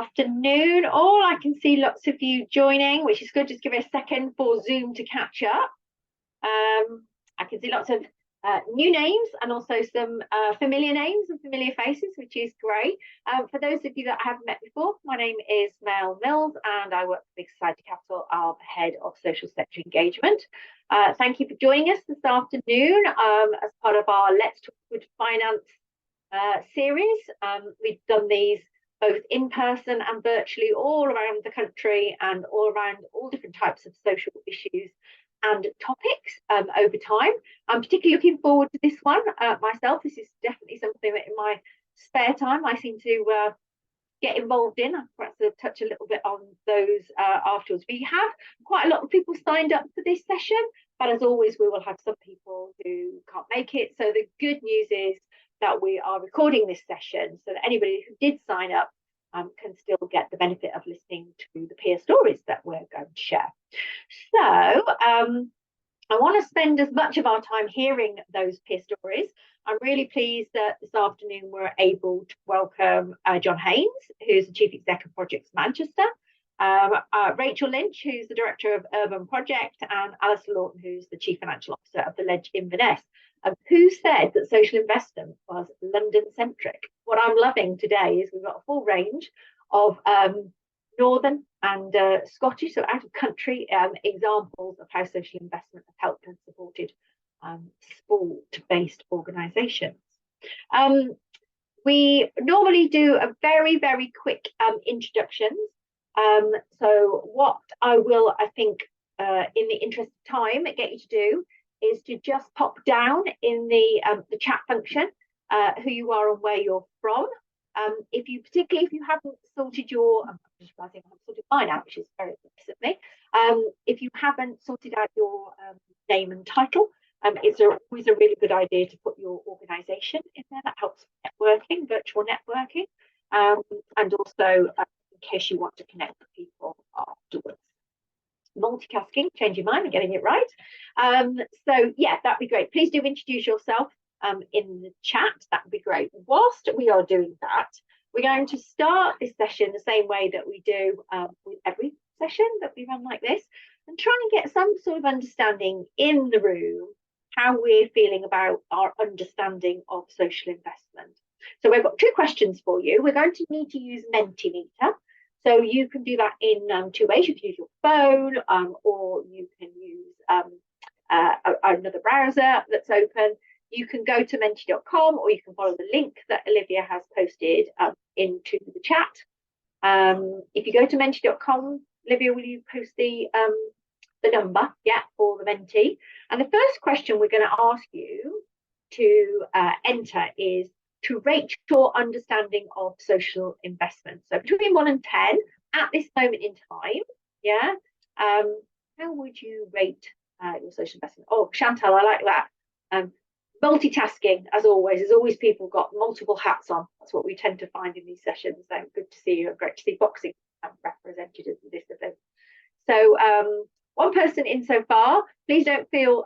afternoon all. I can see lots of you joining, which is good. Just give it a second for Zoom to catch up. I can see lots of new names and also some familiar names and familiar faces, which is great. For those of you that I haven't met before, my name is Mel Mills and I work for Big Society Capital. I'm head of social sector engagement. Thank you for joining us this afternoon as part of our Let's Talk Good Finance series. We've done these both in person and virtually all around the country and all around all different types of social issues and topics over time. I'm particularly looking forward to this one myself. This is definitely something that in my spare time I seem to get involved in. I'll perhaps touch a little bit on those afterwards. We have quite a lot of people signed up for this session, but as always, we will have some people who can't make it. So the good news is that we are recording this session so that anybody who did sign up can still get the benefit of listening to the peer stories that we're going to share. So I want to spend as much of our time hearing those peer stories. I'm really pleased that this afternoon we're able to welcome John Haynes, who's the Chief Exec of Projects Manchester, Rachel Lynch, who's the Director of Urban Project, and Alistair Lawton, who's the Chief Financial Officer of the Ledge Inverness. Who said that social investment was London-centric? What I'm loving today is we've got a full range of Northern and Scottish, so out of country examples of how social investment has helped and supported sport-based organisations. We normally do a very, very quick introductions. So what I will, I think, in the interest of time, get you to do is to just pop down in the chat function who you are and where you're from. Particularly if you haven't sorted your, I'm just realising I haven't sorted mine out, which is very nice of me. If you haven't sorted out your name and title, it's always a really good idea to put your organisation in there. That helps networking, virtual networking, and also in case you want to connect with people afterwards. Multitasking, change your mind and getting it right. So yeah, that'd be great. Please do introduce yourself in the chat. That would be great. Whilst we are doing that, we're going to start this session the same way that we do with every session that we run like this, and try and get some sort of understanding in the room how we're feeling about our understanding of social investment. So we've got two questions for you. We're going to need to use Mentimeter. So you can do that in two ways. You can use your phone or you can use another browser that's open. You can go to menti.com or you can follow the link that Olivia has posted into the chat. If you go to menti.com, Olivia, will you post the number, for the Menti? And the first question we're going to ask you to enter is to rate your understanding of social investment. So between 1 and 10 at this moment in time, how would you rate your social investment? Oh, Chantal, I like that. Multitasking, as always. There's always people got multiple hats on. That's what we tend to find in these sessions. So good to see you. Great to see boxing represented as a discipline. So one person in so far. Please don't feel,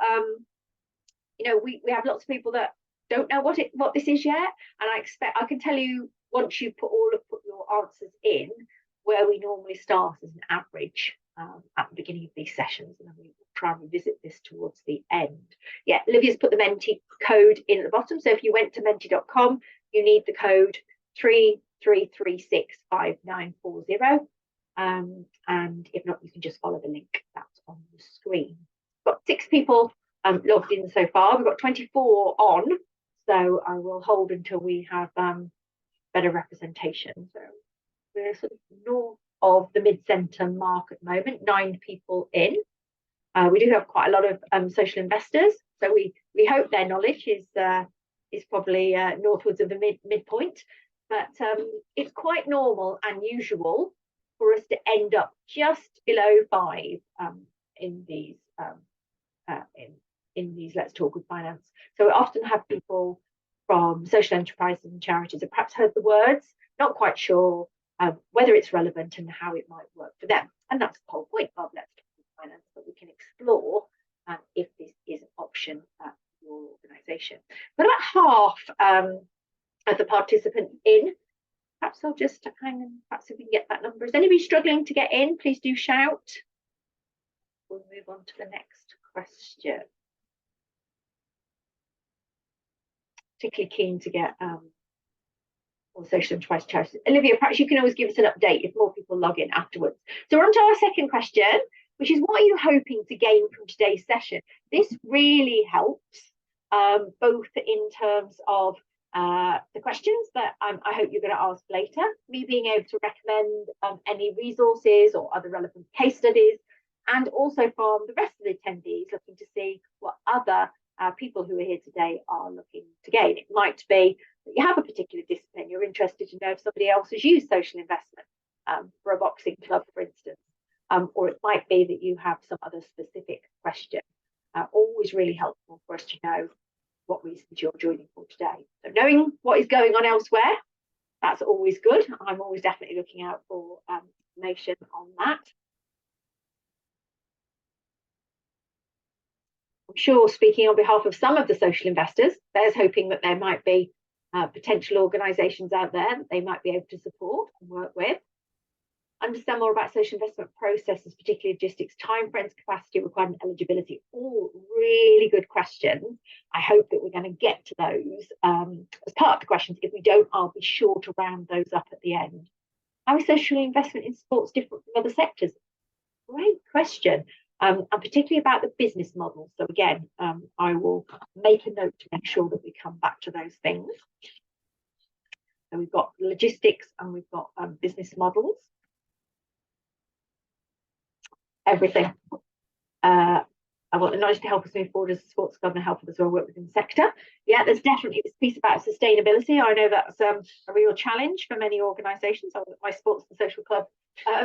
we have lots of people that don't know what this is yet, and I can tell you once you put your answers in, where we normally start as an average at the beginning of these sessions, and then we will try and revisit this towards the end. Yeah, Olivia's put the Menti code in at the bottom, so if you went to menti.com, you need the code 33365940, and if not, you can just follow the link that's on the screen. We've got 6 people logged in so far. We've got 24 on. So I will hold until we have better representation. So we're sort of north of the mid-centre mark at the moment, 9 people in. We do have quite a lot of social investors, so we hope their knowledge is probably northwards of the midpoint. But it's quite normal and usual for us to end up just below 5 in these Let's Talk Good Finance. So we often have people from social enterprises and charities that perhaps heard the words, not quite sure whether it's relevant and how it might work for them. And that's the whole point of Let's Talk Good Finance, that we can explore if this is an option for your organisation. But about half of the participants in, perhaps I'll just hang on, perhaps if we can get that number. Is anybody struggling to get in? Please do shout. We'll move on to the next question. Particularly keen to get all social enterprise charities. Olivia, perhaps you can always give us an update if more people log in afterwards. So we're on to our second question, which is, what are you hoping to gain from today's session? This really helps, both in terms of the questions that I hope you're going to ask later, me being able to recommend any resources or other relevant case studies, and also from the rest of the attendees looking to see what other people who are here today are looking to gain. It might be that you have a particular discipline, you're interested to know if somebody else has used social investment for a boxing club, for instance, or it might be that you have some other specific question. Always really helpful for us to know what reasons you're joining for today. So knowing what is going on elsewhere, that's always good. I'm always definitely looking out for information on that. I'm sure, speaking on behalf of some of the social investors, there's hoping that there might be potential organisations out there that they might be able to support and work with. Understand more about social investment processes, particularly logistics, timeframes, capacity requirement, eligibility. All really good questions. I hope that we're going to get to those as part of the questions. If we don't, I'll be sure to round those up at the end. How is social investment in sports different from other sectors? Great question. And particularly about the business model. So again, I will make a note to make sure that we come back to those things. So we've got logistics and we've got business models. Everything. I want the knowledge to help us move forward as a sports club and help others who work within the sector. Yeah, there's definitely this piece about sustainability. I know that's a real challenge for many organisations. I was at my sports and social club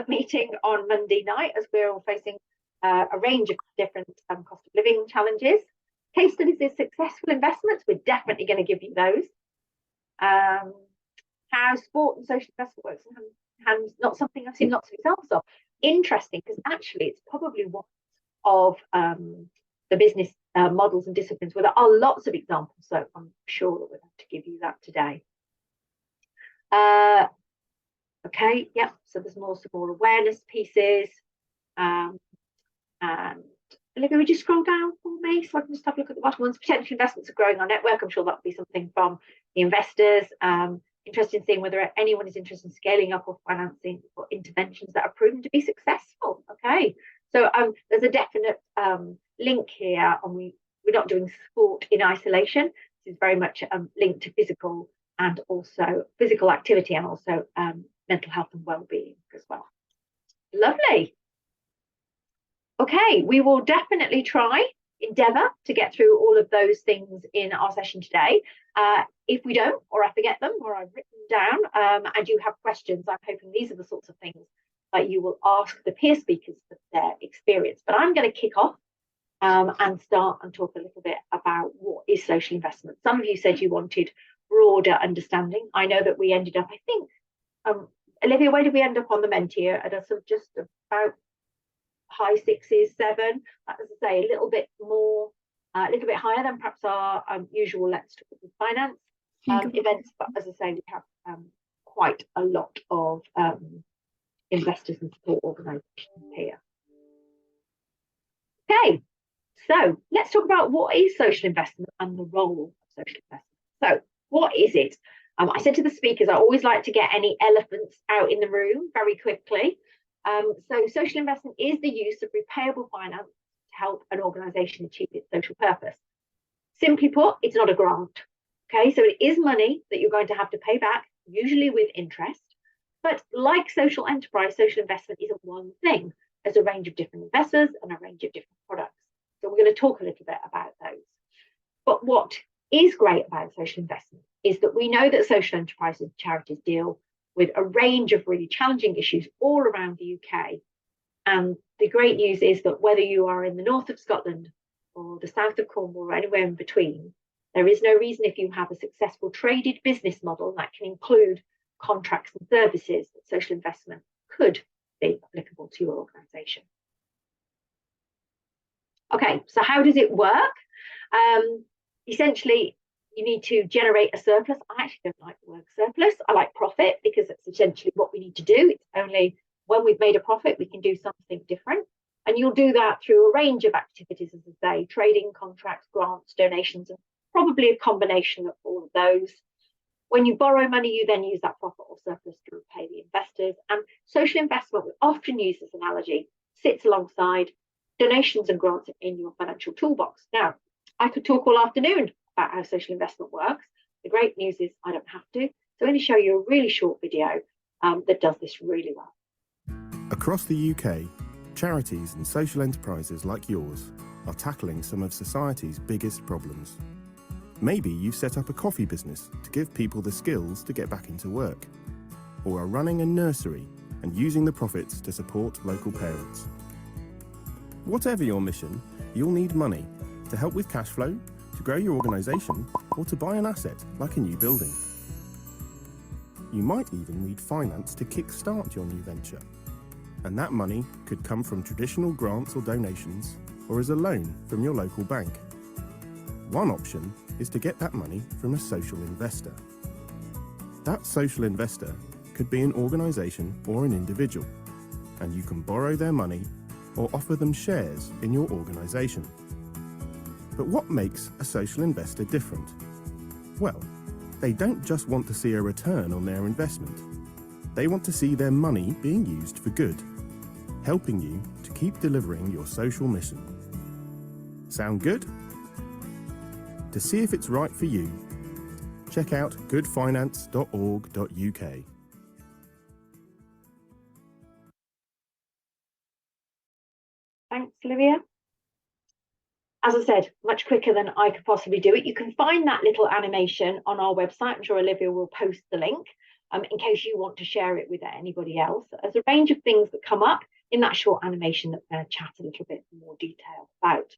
meeting on Monday night as we're all facing a range of different cost of living challenges. Case studies of successful investments, we're definitely going to give you those. How sport and social investment works in hand, not something I've seen lots of examples of. Interesting, because actually it's probably one of the business models and disciplines where there are lots of examples, so I'm sure that we're going to give you that today. Okay, yeah, so there's some more awareness pieces. And Olivia, would you scroll down for me so I can just have a look at the bottom ones? Potential investments are growing our network. I'm sure that would be something from the investors. Interested in seeing whether anyone is interested in scaling up or financing for interventions that are proven to be successful. Okay, so there's a definite link here, and we're not doing sport in isolation. This is very much linked to physical and also physical activity and also mental health and well-being as well. Lovely. Okay, we will definitely endeavour to get through all of those things in our session today. If we don't, or I forget them, or I've written down, and you have questions, I'm hoping these are the sorts of things that you will ask the peer speakers for their experience. But I'm going to kick off and start and talk a little bit about what is social investment. Some of you said you wanted broader understanding. I know that we ended up, I think, Olivia, where did we end up on the Mentier? At a sort of just about high 6s, 7, as I say, a little bit more, a little bit higher than perhaps our usual Let's Talk with Finance events. But as I say, we have quite a lot of investors and support organisations here. Okay, so let's talk about what is social investment and the role of social investment. So what is it? I said to the speakers, I always like to get any elephants out in the room very quickly. So social investment is the use of repayable finance to help an organisation achieve its social purpose. Simply put, it's not a grant. Okay, so it is money that you're going to have to pay back, usually with interest. But like social enterprise, social investment isn't one thing. There's a range of different investors and a range of different products. So we're going to talk a little bit about those. But what is great about social investment is that we know that social enterprises and charities deal with a range of really challenging issues all around the UK. And the great news is that whether you are in the north of Scotland or the south of Cornwall or anywhere in between, there is no reason, if you have a successful traded business model that can include contracts and services, that social investment could be applicable to your organisation. Okay, so how does it work? Essentially, You need to generate a surplus. I actually don't like the word surplus. I like profit because it's essentially what we need to do. It's only when we've made a profit, we can do something different. And you'll do that through a range of activities, as I say, trading, contracts, grants, donations, and probably a combination of all of those. When you borrow money, you then use that profit or surplus to repay the investors. And social investment, we often use this analogy, sits alongside donations and grants in your financial toolbox. Now, I could talk all afternoon about how social investment works. The great news is I don't have to. So I'm going to show you a really short video that does this really well. Across the UK, charities and social enterprises like yours are tackling some of society's biggest problems. Maybe you've set up a coffee business to give people the skills to get back into work, or are running a nursery and using the profits to support local parents. Whatever your mission, you'll need money to help with cash flow, to grow your organisation, or to buy an asset like a new building. You might even need finance to kick-start your new venture. And that money could come from traditional grants or donations, or as a loan from your local bank. One option is to get that money from a social investor. That social investor could be an organisation or an individual, and you can borrow their money or offer them shares in your organisation. But what makes a social investor different? Well, they don't just want to see a return on their investment. They want to see their money being used for good, helping you to keep delivering your social mission. Sound good? To see if it's right for you, check out goodfinance.org.uk. Thanks, Olivia. As I said, much quicker than I could possibly do it. You can find that little animation on our website. I'm sure Olivia will post the link in case you want to share it with anybody else. There's a range of things that come up in that short animation that we're going to chat a little bit more detail about.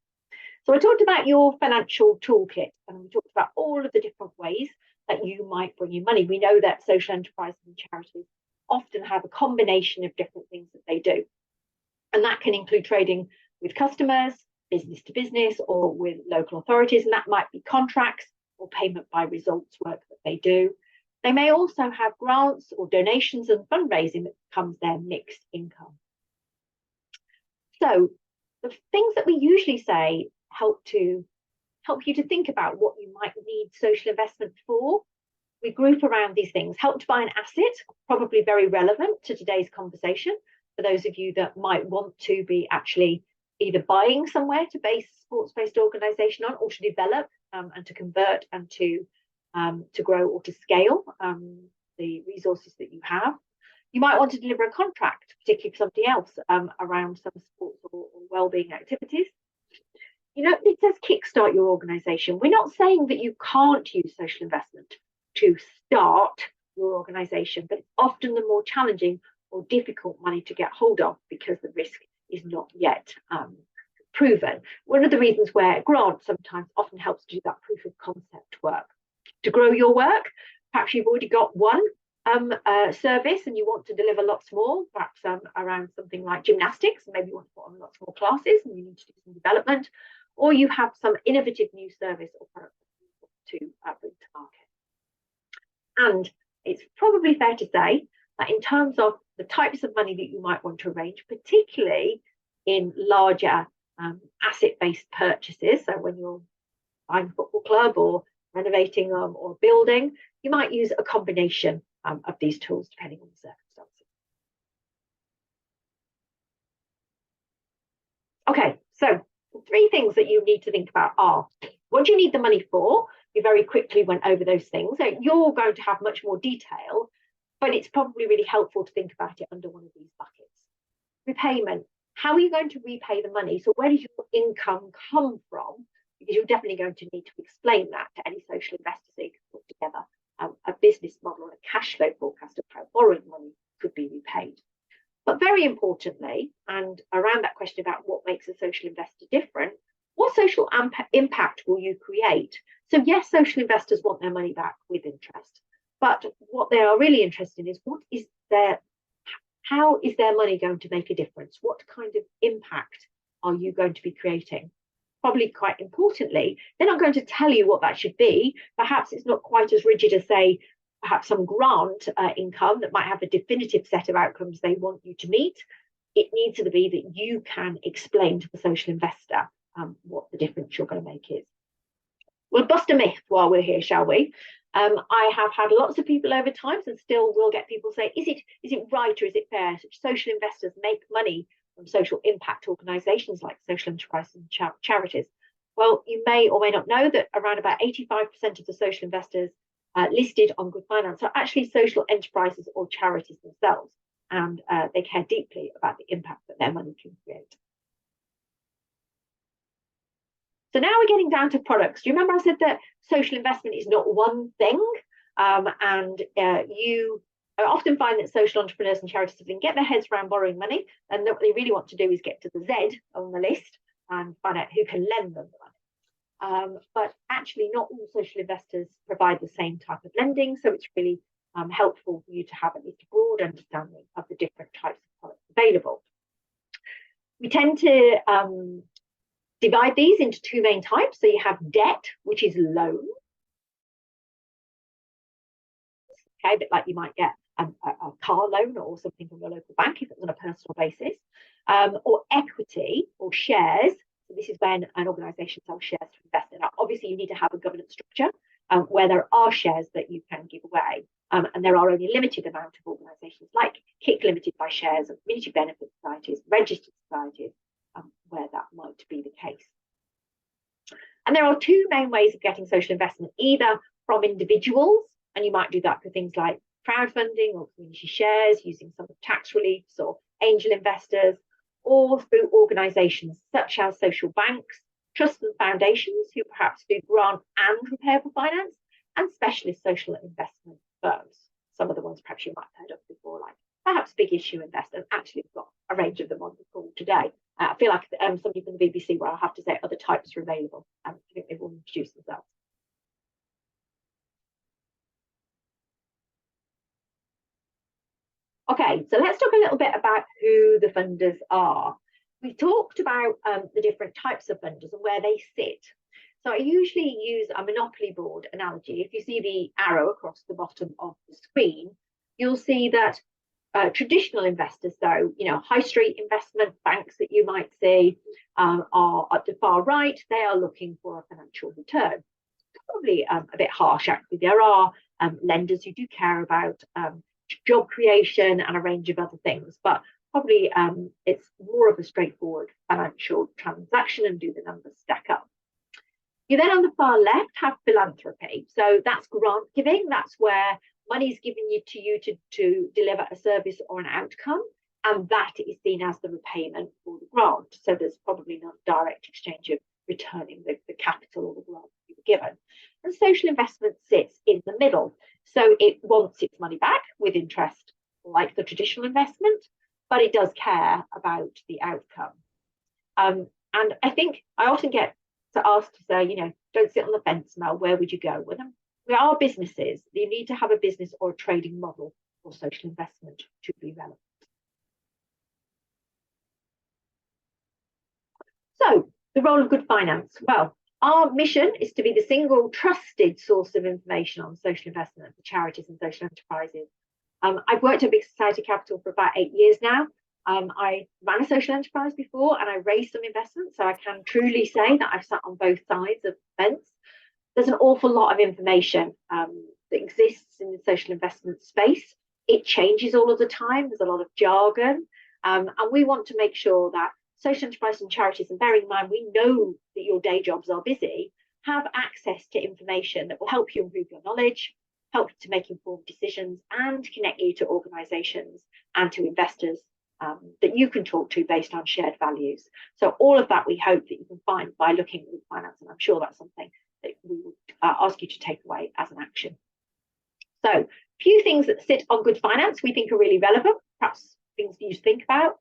So I talked about your financial toolkit, and we talked about all of the different ways that you might bring in money. We know that social enterprises and charities often have a combination of different things that they do. And that can include trading with customers, business to business, or with local authorities. And that might be contracts or payment by results work that they do. They may also have grants or donations and fundraising that becomes their mixed income. So the things that we usually say help you to think about what you might need social investment for. We group around these things. Help to buy an asset, probably very relevant to today's conversation for those of you that might want to be actually either buying somewhere to base a sports-based organisation on, or to develop and to convert and to grow or to scale the resources that you have. You might want to deliver a contract, particularly for somebody else around some sports or wellbeing activities. You know, it says kickstart your organisation. We're not saying that you can't use social investment to start your organisation, but it's often the more challenging or difficult money to get hold of because the risk is not yet proven. One of the reasons where grants sometimes often helps do that proof of concept work. To grow your work, perhaps you've already got one service and you want to deliver lots more, perhaps around something like gymnastics, maybe you want to put on lots more classes and you need to do some development, or you have some innovative new service or product to bring to market. And it's probably fair to say that in terms of the types of money that you might want to arrange, particularly in larger asset-based purchases, so when you're buying a football club or renovating or a building, you might use a combination of these tools depending on the circumstances. Okay, so the three things that you need to think about are, what do you need the money for? We very quickly went over those things. So you're going to have much more detail, but it's probably really helpful to think about it under one of these buckets. Repayment. How are you going to repay the money? So where does your income come from? Because you're definitely going to need to explain that to any social investor so you can put together a business model and a cash flow forecast of how borrowed money could be repaid. But very importantly, and around that question about what makes a social investor different, what social impact will you create? So yes, social investors want their money back with interest, but what they are really interested in is how is their money going to make a difference? What kind of impact are you going to be creating? probably quite importantly, they're not going to tell you what that should be. Perhaps it's not quite as rigid as, say, perhaps some grant income that might have a definitive set of outcomes they want you to meet. It needs to be that you can explain to the social investor what the difference you're going to make is. We'll bust a myth while we're here, shall we? I have had lots of people over time, and still will get people say, is it right or is it fair? Social investors make money from social impact organisations like social enterprises and charities. Well, you may or may not know that around about 85% of the social investors listed on Good Finance are actually social enterprises or charities themselves, and they care deeply about the impact that their money can create. So now we're getting down to products. Do you remember I said that social investment is not one thing? You often find that social entrepreneurs and charities can get their heads around borrowing money, and what they really want to do is get to the Z on the list and find out who can lend them the money. But actually, not all social investors provide the same type of lending, so it's really helpful for you to have at least a broad understanding of the different types of products available. We tend to divide these into two main types. So you have debt, which is loan. Okay, a bit like you might get a car loan or something from your local bank if it's on a personal basis, or equity or shares. So this is when an organisation sells shares to invest in. Now, obviously, you need to have a governance structure where there are shares that you can give away. And there are only a limited amount of organisations like KIC Limited by Shares and community benefit societies, registered societies, where that might be the case. And there are two main ways of getting social investment, either from individuals, and you might do that for things like crowdfunding or community shares using some of tax reliefs or angel investors, or through organisations such as social banks, trusts and foundations who perhaps do grant and repairable finance, and specialist social investment firms. Some of the ones perhaps you might have heard of before, like perhaps Big Issue Investors. Actually, we've got a range of them on the call today. I feel like somebody from the BBC where I'll have to say other types are available. I think they've all introduced themselves. Okay, so let's talk a little bit about who the funders are. We talked about the different types of funders and where they sit. So I usually use a monopoly board analogy. If you see the arrow across the bottom of the screen, you'll see that traditional investors, so high street investment banks that you might see are at the far right. They are looking for a financial return. Probably a bit harsh, actually. There are lenders who do care about job creation and a range of other things, but probably it's more of a straightforward financial transaction and do the numbers stack up. You then on the far left have philanthropy. So that's grant giving. That's where money is given to you to deliver a service or an outcome, and that is seen as the repayment for the grant. So there's probably not direct exchange of returning the capital or the grant you were given. And social investment sits in the middle. So it wants its money back with interest, like the traditional investment, but it does care about the outcome. And I think I often get asked to say, don't sit on the fence, Mel, where would you go? Well, we are businesses. You need to have a business or a trading model for social investment to be relevant. So the role of Good Finance. Well, our mission is to be the single trusted source of information on social investment for charities and social enterprises. I've worked at Big Society Capital for about 8 years now. I ran a social enterprise before and I raised some investment, so I can truly say that I've sat on both sides of the fence. There's an awful lot of information that exists in the social investment space. It changes all of the time. There's a lot of jargon, and we want to make sure that social enterprises and charities, and bearing in mind we know that your day jobs are busy, have access to information that will help you improve your knowledge, help you to make informed decisions, and connect you to organisations and to investors that you can talk to based on shared values. So all of that we hope that you can find by looking at Good Finance, and I'm sure that's something that we would ask you to take away as an action. So a few things that sit on Good Finance we think are really relevant, perhaps things for you to think about.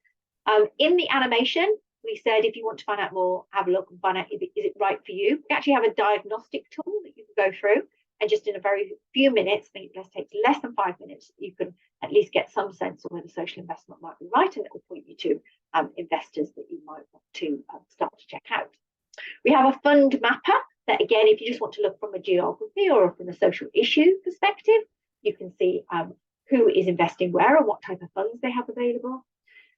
In the animation, we said if you want to find out more, have a look and find out is it right for you. We actually have a diagnostic tool that you can go through, and just in a very few minutes, I think it takes less than 5 minutes, you can at least get some sense of whether social investment might be right, and it will point you to investors that you might want to start to check out. We have a fund mapper that, again, if you just want to look from a geography or from a social issue perspective, you can see who is investing where and what type of funds they have available.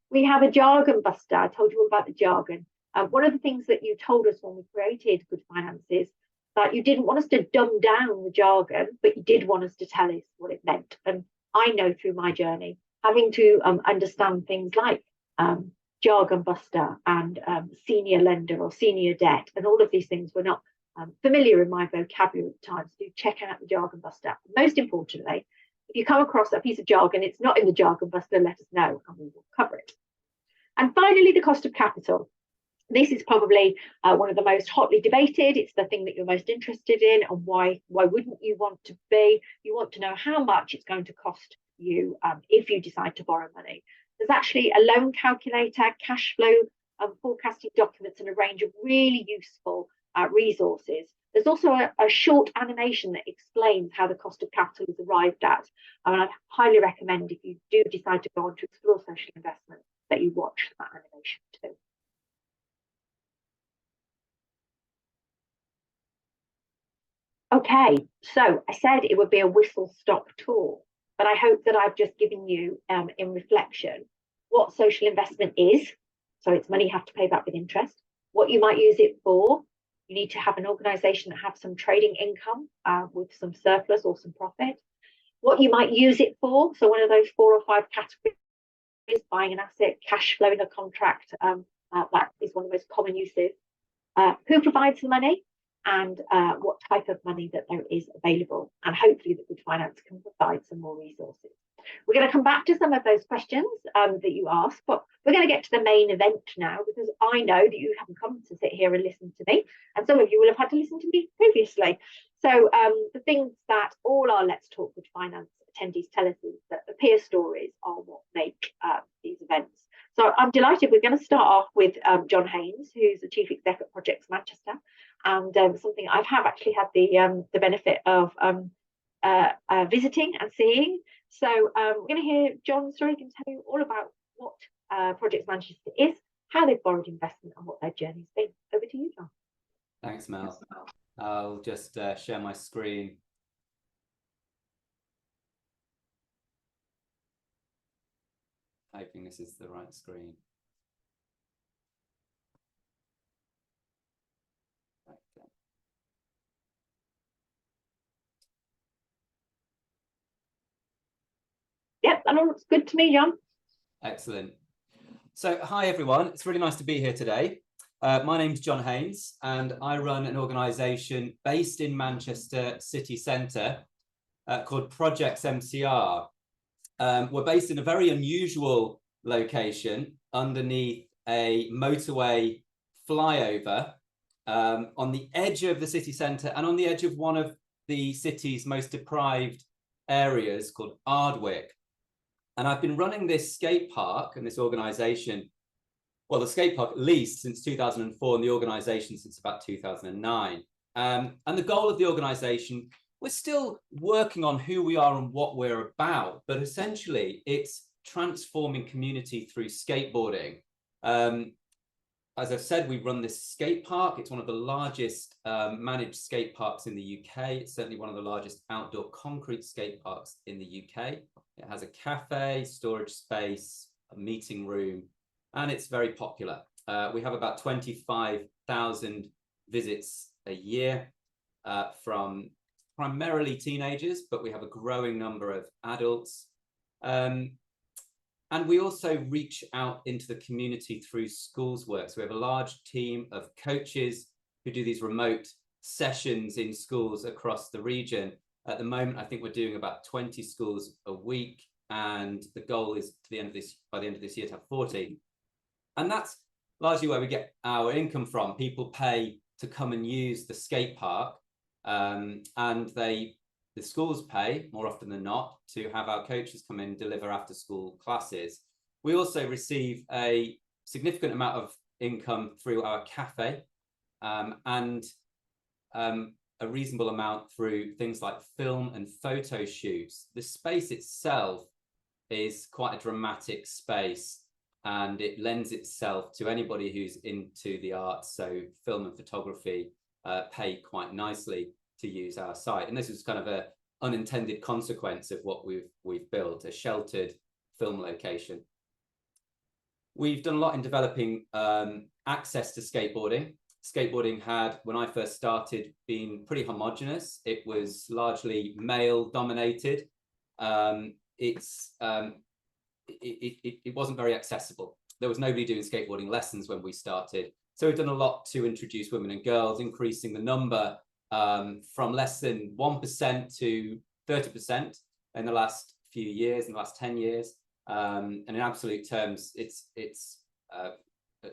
We have a jargon buster. I told you all about the jargon. One of the things that you told us when we created Good Finances, that you didn't want us to dumb down the jargon, but you did want us to tell us what it meant. And I know through my journey, having to understand things like jargon buster and senior lender or senior debt, and all of these things were not familiar in my vocabulary at the time. So do check out the jargon buster. Most importantly, if you come across a piece of jargon, it's not in the jargon buster, let us know and we will cover it. And finally, the cost of capital. This is probably one of the most hotly debated. It's the thing that you're most interested in, and why wouldn't you want to be? You want to know how much it's going to cost you if you decide to borrow money. There's actually a loan calculator, cash flow forecasting documents, and a range of really useful resources. There's also a short animation that explains how the cost of capital is arrived at. And I'd highly recommend, if you do decide to go on to explore social investment, that you watch that animation too. Okay, so I said it would be a whistle-stop tour, but I hope that I've just given you, in reflection, what social investment is. So it's money you have to pay back with interest. What you might use it for. You need to have an organisation that has some trading income with some surplus or some profit. What you might use it for. So one of those 4 or 5 categories: buying an asset, cash flowing a contract. That is one of the most common uses. Who provides the money? And what type of money that there is available. And hopefully that Good Finance can provide some more resources. We're going to come back to some of those questions that you asked, but we're going to get to the main event now, because I know that you haven't come to sit here and listen to me, and some of you will have had to listen to me previously. So the things that all our Let's Talk Good Finance attendees tell us is that the peer stories are what make these events. So I'm delighted. We're going to start off with John Haynes, who's the Chief Exec at Projects Manchester, and something I have actually had the benefit of visiting and seeing. So we're going to hear John's story. He can tell you all about what Projects Manchester is, how they've borrowed investment, and what their journey's been. Over to you, John. Thanks, Mel. I'll just share my screen. Hoping this is the right screen. Okay. Yep, that all looks good to me, John. Excellent. So, hi everyone. It's really nice to be here today. My name's John Haynes, and I run an organisation based in Manchester city centre called Projects MCR. We're based in a very unusual location underneath a motorway flyover on the edge of the city centre and on the edge of one of the city's most deprived areas called Ardwick. And I've been running this skate park and this organisation, well, the skate park at least since 2004 and the organisation since about 2009. And the goal of the organisation, we're still working on who we are and what we're about, but essentially it's transforming community through skateboarding. As I've said, we run this skate park. It's one of the largest managed skate parks in the UK. It's certainly one of the largest outdoor concrete skate parks in the UK. It has a cafe, storage space, a meeting room, and it's very popular. We have about 25,000 visits a year from primarily teenagers, but we have a growing number of adults. And we also reach out into the community through schools work. So we have a large team of coaches who do these remote sessions in schools across the region. At the moment, I think we're doing about 20 schools a week, and the goal is by the end of this year to have 40. And that's largely where we get our income from. People pay to come and use the skate park, and the schools pay more often than not to have our coaches come in and deliver after school classes. We also receive a significant amount of income through our cafe, and a reasonable amount through things like film and photo shoots. The space itself is quite a dramatic space. and it lends itself to anybody who's into the arts, so film and photography pay quite nicely to use our site. And this is kind of a unintended consequence of what we've built, a sheltered film location. We've done a lot in developing access to skateboarding. Skateboarding had, when I first started, been pretty homogenous. It was largely male dominated. It wasn't very accessible. There was nobody doing skateboarding lessons when we started. So we've done a lot to introduce women and girls, increasing the number from less than 1% to 30% in the last few years, in the last 10 years. And in absolute terms, it's a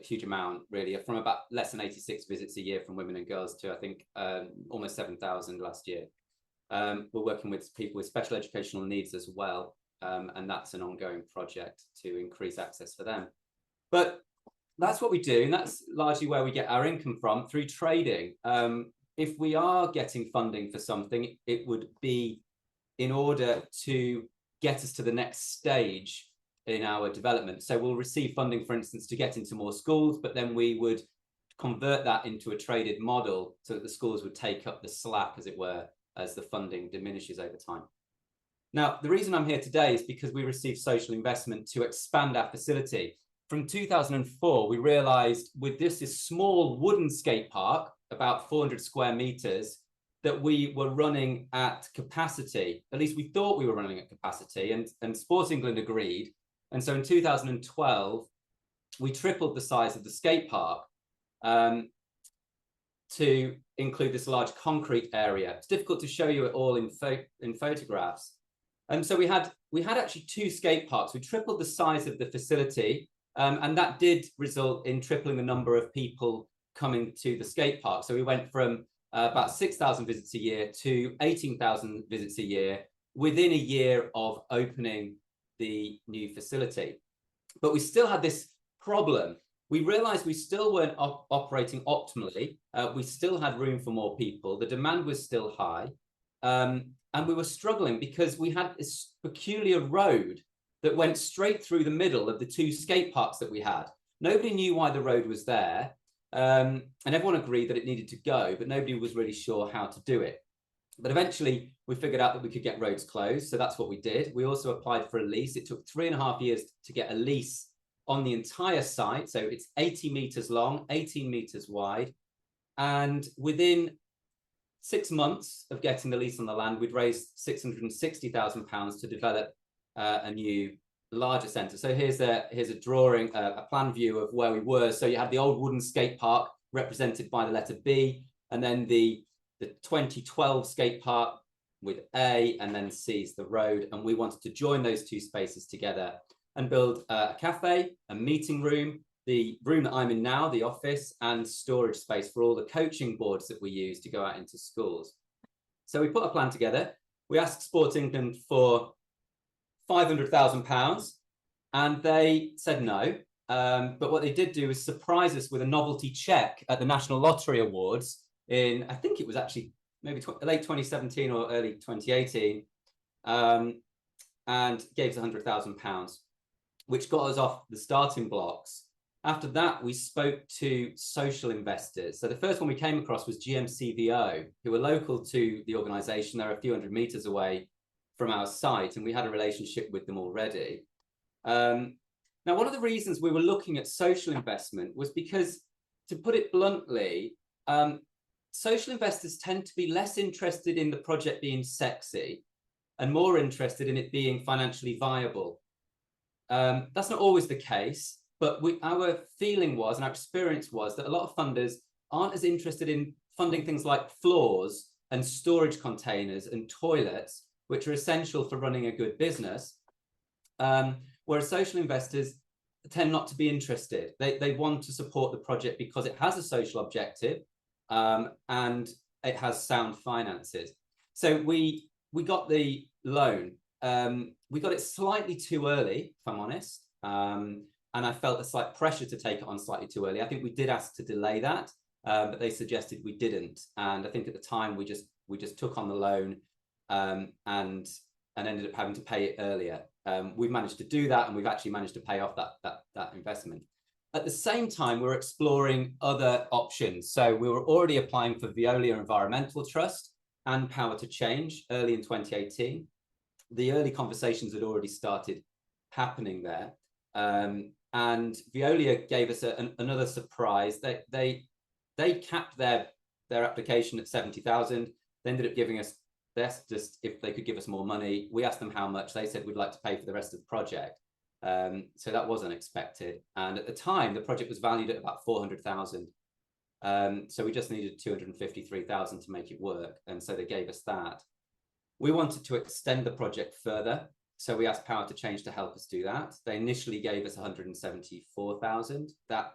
huge amount, really, from about less than 86 visits a year from women and girls to, I think, almost 7,000 last year. We're working with people with special educational needs as well, and that's an ongoing project to increase access for them. But that's what we do, and that's largely where we get our income from, through trading. If we are getting funding for something, it would be in order to get us to the next stage in our development. So we'll receive funding, for instance, to get into more schools, but then we would convert that into a traded model so that the schools would take up the slack, as it were, as the funding diminishes over time. Now, the reason I'm here today is because we received social investment to expand our facility. From 2004, we realized with this small wooden skate park, about 400 square meters, that we were running at capacity. At least we thought we were running at capacity, and Sports England agreed. And so in 2012, we tripled the size of the skate park to include this large concrete area. It's difficult to show you it all in photographs. And so we had actually two skate parks. We tripled the size of the facility, and that did result in tripling the number of people coming to the skate park. So we went from about 6,000 visits a year to 18,000 visits a year within a year of opening the new facility. But we still had this problem. We realized we still weren't operating optimally. We still had room for more people. The demand was still high. And we were struggling because we had this peculiar road that went straight through the middle of the two skate parks that we had. Nobody knew why the road was there. And everyone agreed that it needed to go, but nobody was really sure how to do it. But eventually we figured out that we could get roads closed. So that's what we did. We also applied for a lease. It took 3.5 years to get a lease on the entire site. So it's 80 meters long, 18 meters wide. And within 6 months of getting the lease on the land, we'd raised £660,000 to develop a new larger centre. So here's a drawing, a plan view of where we were. So you had the old wooden skate park represented by the letter B, and then the 2012 skate park with A, and then C is the road. And we wanted to join those two spaces together and build a cafe, a meeting room, the room that I'm in now, the office, and storage space for all the coaching boards that we use to go out into schools. So we put a plan together. We asked Sports England for £500,000, and they said no. But what they did do is surprise us with a novelty check at the National Lottery Awards in, I think it was actually maybe late 2017 or early 2018, and gave us £100,000, which got us off the starting blocks. After that, we spoke to social investors. So the first one we came across was GMCVO, who were local to the organisation. They're a few hundred meters away from our site, and we had a relationship with them already. Now, one of the reasons we were looking at social investment was because, to put it bluntly, social investors tend to be less interested in the project being sexy and more interested in it being financially viable. That's not always the case, but our feeling was, and our experience was, that a lot of funders aren't as interested in funding things like floors and storage containers and toilets, which are essential for running a good business, whereas social investors tend not to be interested. They want to support the project because it has a social objective, and it has sound finances. So we got the loan. We got it slightly too early, if I'm honest, and I felt a slight pressure to take it on slightly too early. I think we did ask to delay that, but they suggested we didn't. And I think at the time we just took on the loan, and ended up having to pay it earlier. we've managed to do that, and we've actually managed to pay off that investment. At the same time, we're exploring other options. So we were already applying for Veolia Environmental Trust and Power to Change early in 2018. The early conversations had already started happening there. And Veolia gave us another surprise. They capped their application at 70,000. They ended up giving us this, just if they could give us more money. We asked them how much. They said we'd like to pay for the rest of the project. So that was unexpected. And at the time, the project was valued at about 400,000. So we just needed 253,000 to make it work. And so they gave us that. We wanted to extend the project further. So we asked Power to Change to help us do that. They initially gave us 174,000. That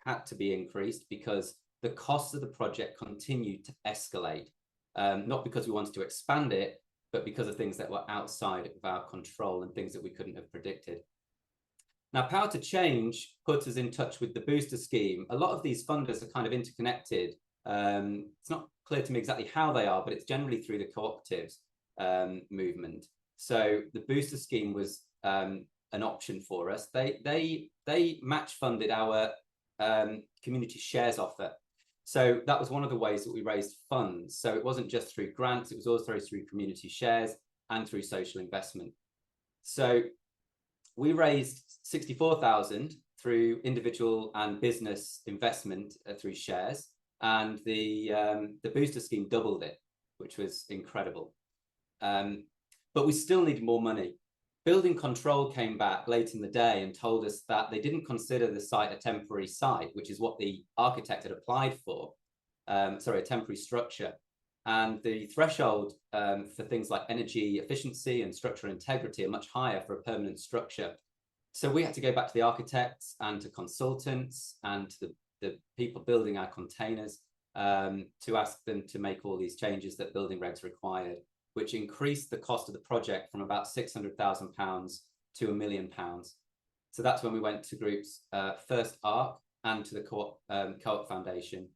had to be increased because the costs of the project continued to escalate. Not because we wanted to expand it, but because of things that were outside of our control and things that we couldn't have predicted. Now, Power to Change put us in touch with the booster scheme. A lot of these funders are kind of interconnected. It's not clear to me exactly how they are, but it's generally through the cooperatives movement. So the booster scheme was an option for us. They match funded our community shares offer. So that was one of the ways that we raised funds. So it wasn't just through grants, it was also through community shares and through social investment. So we raised 64,000 through individual and business investment through shares, and the booster scheme doubled it, which was incredible. But we still needed more money. Building Control came back late in the day and told us that they didn't consider the site a temporary site, which is what the architect had applied for, a temporary structure. And the threshold for things like energy efficiency and structural integrity are much higher for a permanent structure. So we had to go back to the architects and to consultants and to the people building our containers to ask them to make all these changes that building regs required, which increased the cost of the project from about £600,000 to £1 million. So that's when we went to groups First Arc and to the Co-op Foundation.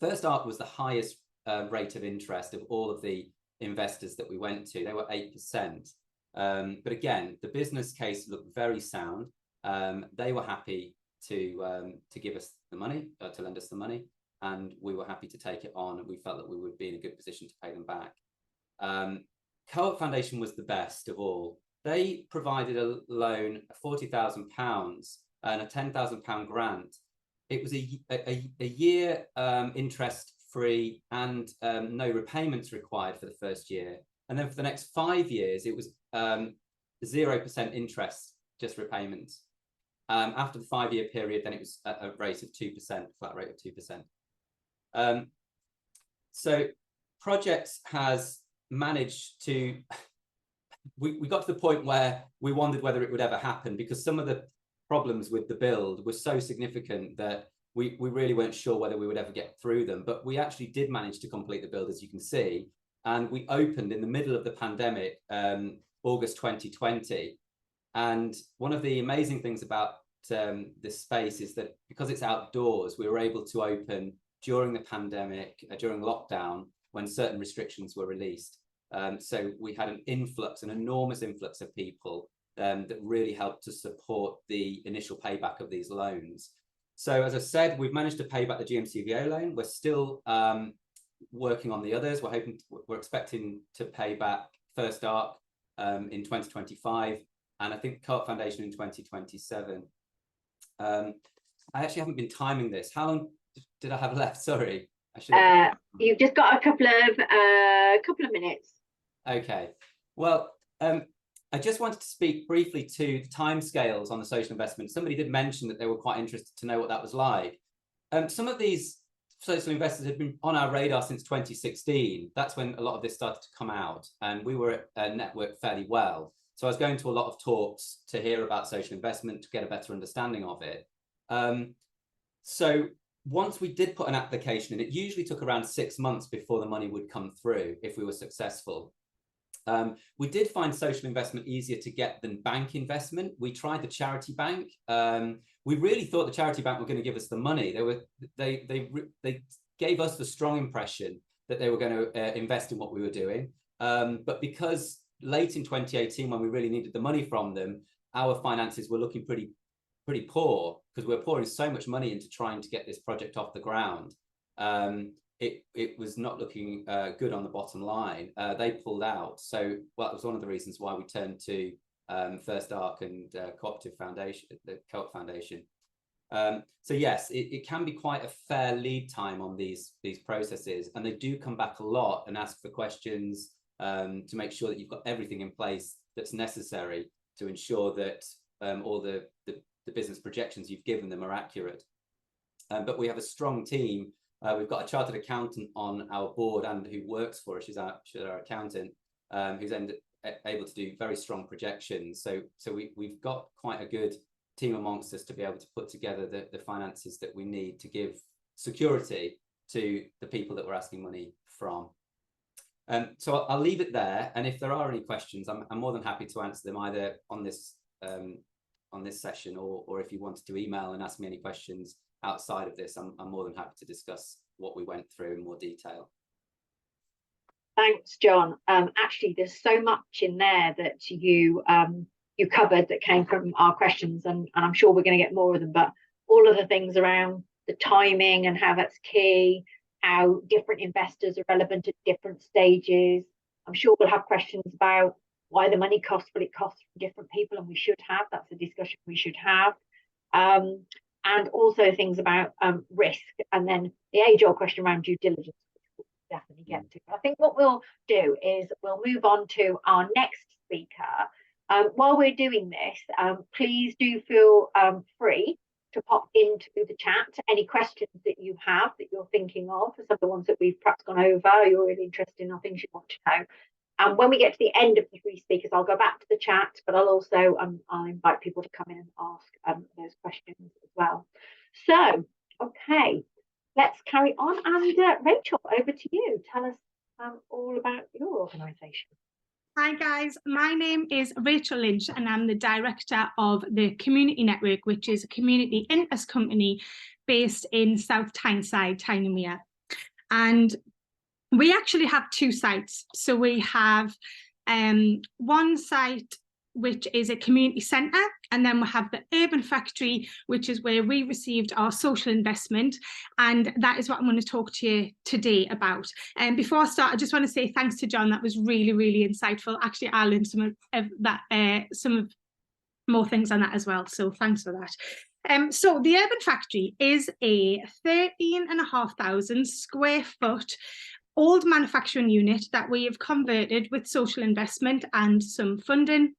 First Arc was the highest rate of interest of all of the investors that we went to. They were 8%. But again, the business case looked very sound. They were happy to give us the money, to lend us the money, and we were happy to take it on. And we felt that we would be in a good position to pay them back. Co-op Foundation was the best of all. They provided a loan of £40,000 and a £10,000 grant. It was a year interest free and no repayments required for the first year. And then for the next 5 years, it was 0% interest, just repayments. After the 5-year period, then it was a rate of 2%, flat rate of 2%. So projects has managed to, we got to the point where we wondered whether it would ever happen, because some of the problems with the build were so significant that we really weren't sure whether we would ever get through them. But we actually did manage to complete the build, as you can see. And we opened in the middle of the pandemic, August 2020. And one of the amazing things about this space is that because it's outdoors, we were able to open during the pandemic, during lockdown, when certain restrictions were released. So we had an enormous influx of people that really helped to support the initial payback of these loans. So as I said, we've managed to pay back the GMCVO loan. We're still working on the others. We're expecting to pay back First Arc in 2025, and I think Co-op Foundation in 2027. I actually haven't been timing this. How long did I have left? Sorry. You've just got a couple of minutes. Okay. Well, I just wanted to speak briefly to the timescales on the social investment. Somebody did mention that they were quite interested to know what that was like. Some of these social investors had been on our radar since 2016. That's when a lot of this started to come out, and we were networked fairly well. So I was going to a lot of talks to hear about social investment, to get a better understanding of it. So once we did put an application in, it usually took around 6 months before the money would come through if we were successful. We did find social investment easier to get than bank investment. We tried the charity bank. We really thought the charity bank were going to give us the money. They gave us the strong impression that they were going to invest in what we were doing. But because late in 2018, when we really needed the money from them, our finances were looking pretty poor, because we were pouring so much money into trying to get this project off the ground. It was not looking good on the bottom line. They pulled out. So well, that was one of the reasons why we turned to First Arc and Cooperative Foundation, the Co-op Foundation. So yes, it can be quite a fair lead time on these processes, and they do come back a lot and ask for questions to make sure that you've got everything in place that's necessary to ensure that all the business projections you've given them are accurate. But we have a strong team. We've got a chartered accountant on our board and who works for us. She's our accountant, who's able to do very strong projections. So we've got quite a good team amongst us to be able to put together the finances that we need to give security to the people that we're asking money from. So I'll leave it there. And if there are any questions, I'm more than happy to answer them either on this session, or if you wanted to email and ask me any questions outside of this, I'm more than happy to discuss what we went through in more detail. Thanks, John. Actually, there's so much in there that you covered that came from our questions, and I'm sure we're going to get more of them, but all of the things around the timing and how that's key, how different investors are relevant at different stages. I'm sure we'll have questions about why the money costs what it costs for different people, and we should have. That's a discussion we should have. And also things about risk, and then the age-old question around due diligence, which we'll definitely get to. I think what we'll do is we'll move on to our next speaker. While we're doing this, please do feel free to pop into the chat any questions that you have that you're thinking of, for some of the ones that we've perhaps gone over, you're really interested in, or things you want to know. And when we get to the end of the three speakers, I'll go back to the chat, but I'll also I'll invite people to come in and ask those questions as well. So, okay, let's carry on. And Rachel, over to you. Tell us all about your organisation. Hi guys, my name is Rachel Lynch and I'm the director of the Community Network, which is a community interest company based in South Tyneside, Tynemere. And we actually have two sites. So we have one site which is a community centre, and then we have the Urban Factory, which is where we received our social investment, and that is what I'm going to talk to you today about. And before I start, I just want to say thanks to John. That was really, really insightful. Actually, I learned some of more things on that as well, so thanks for that. So the Urban Factory is a 13,500 square foot old manufacturing unit that we have converted with social investment and some funding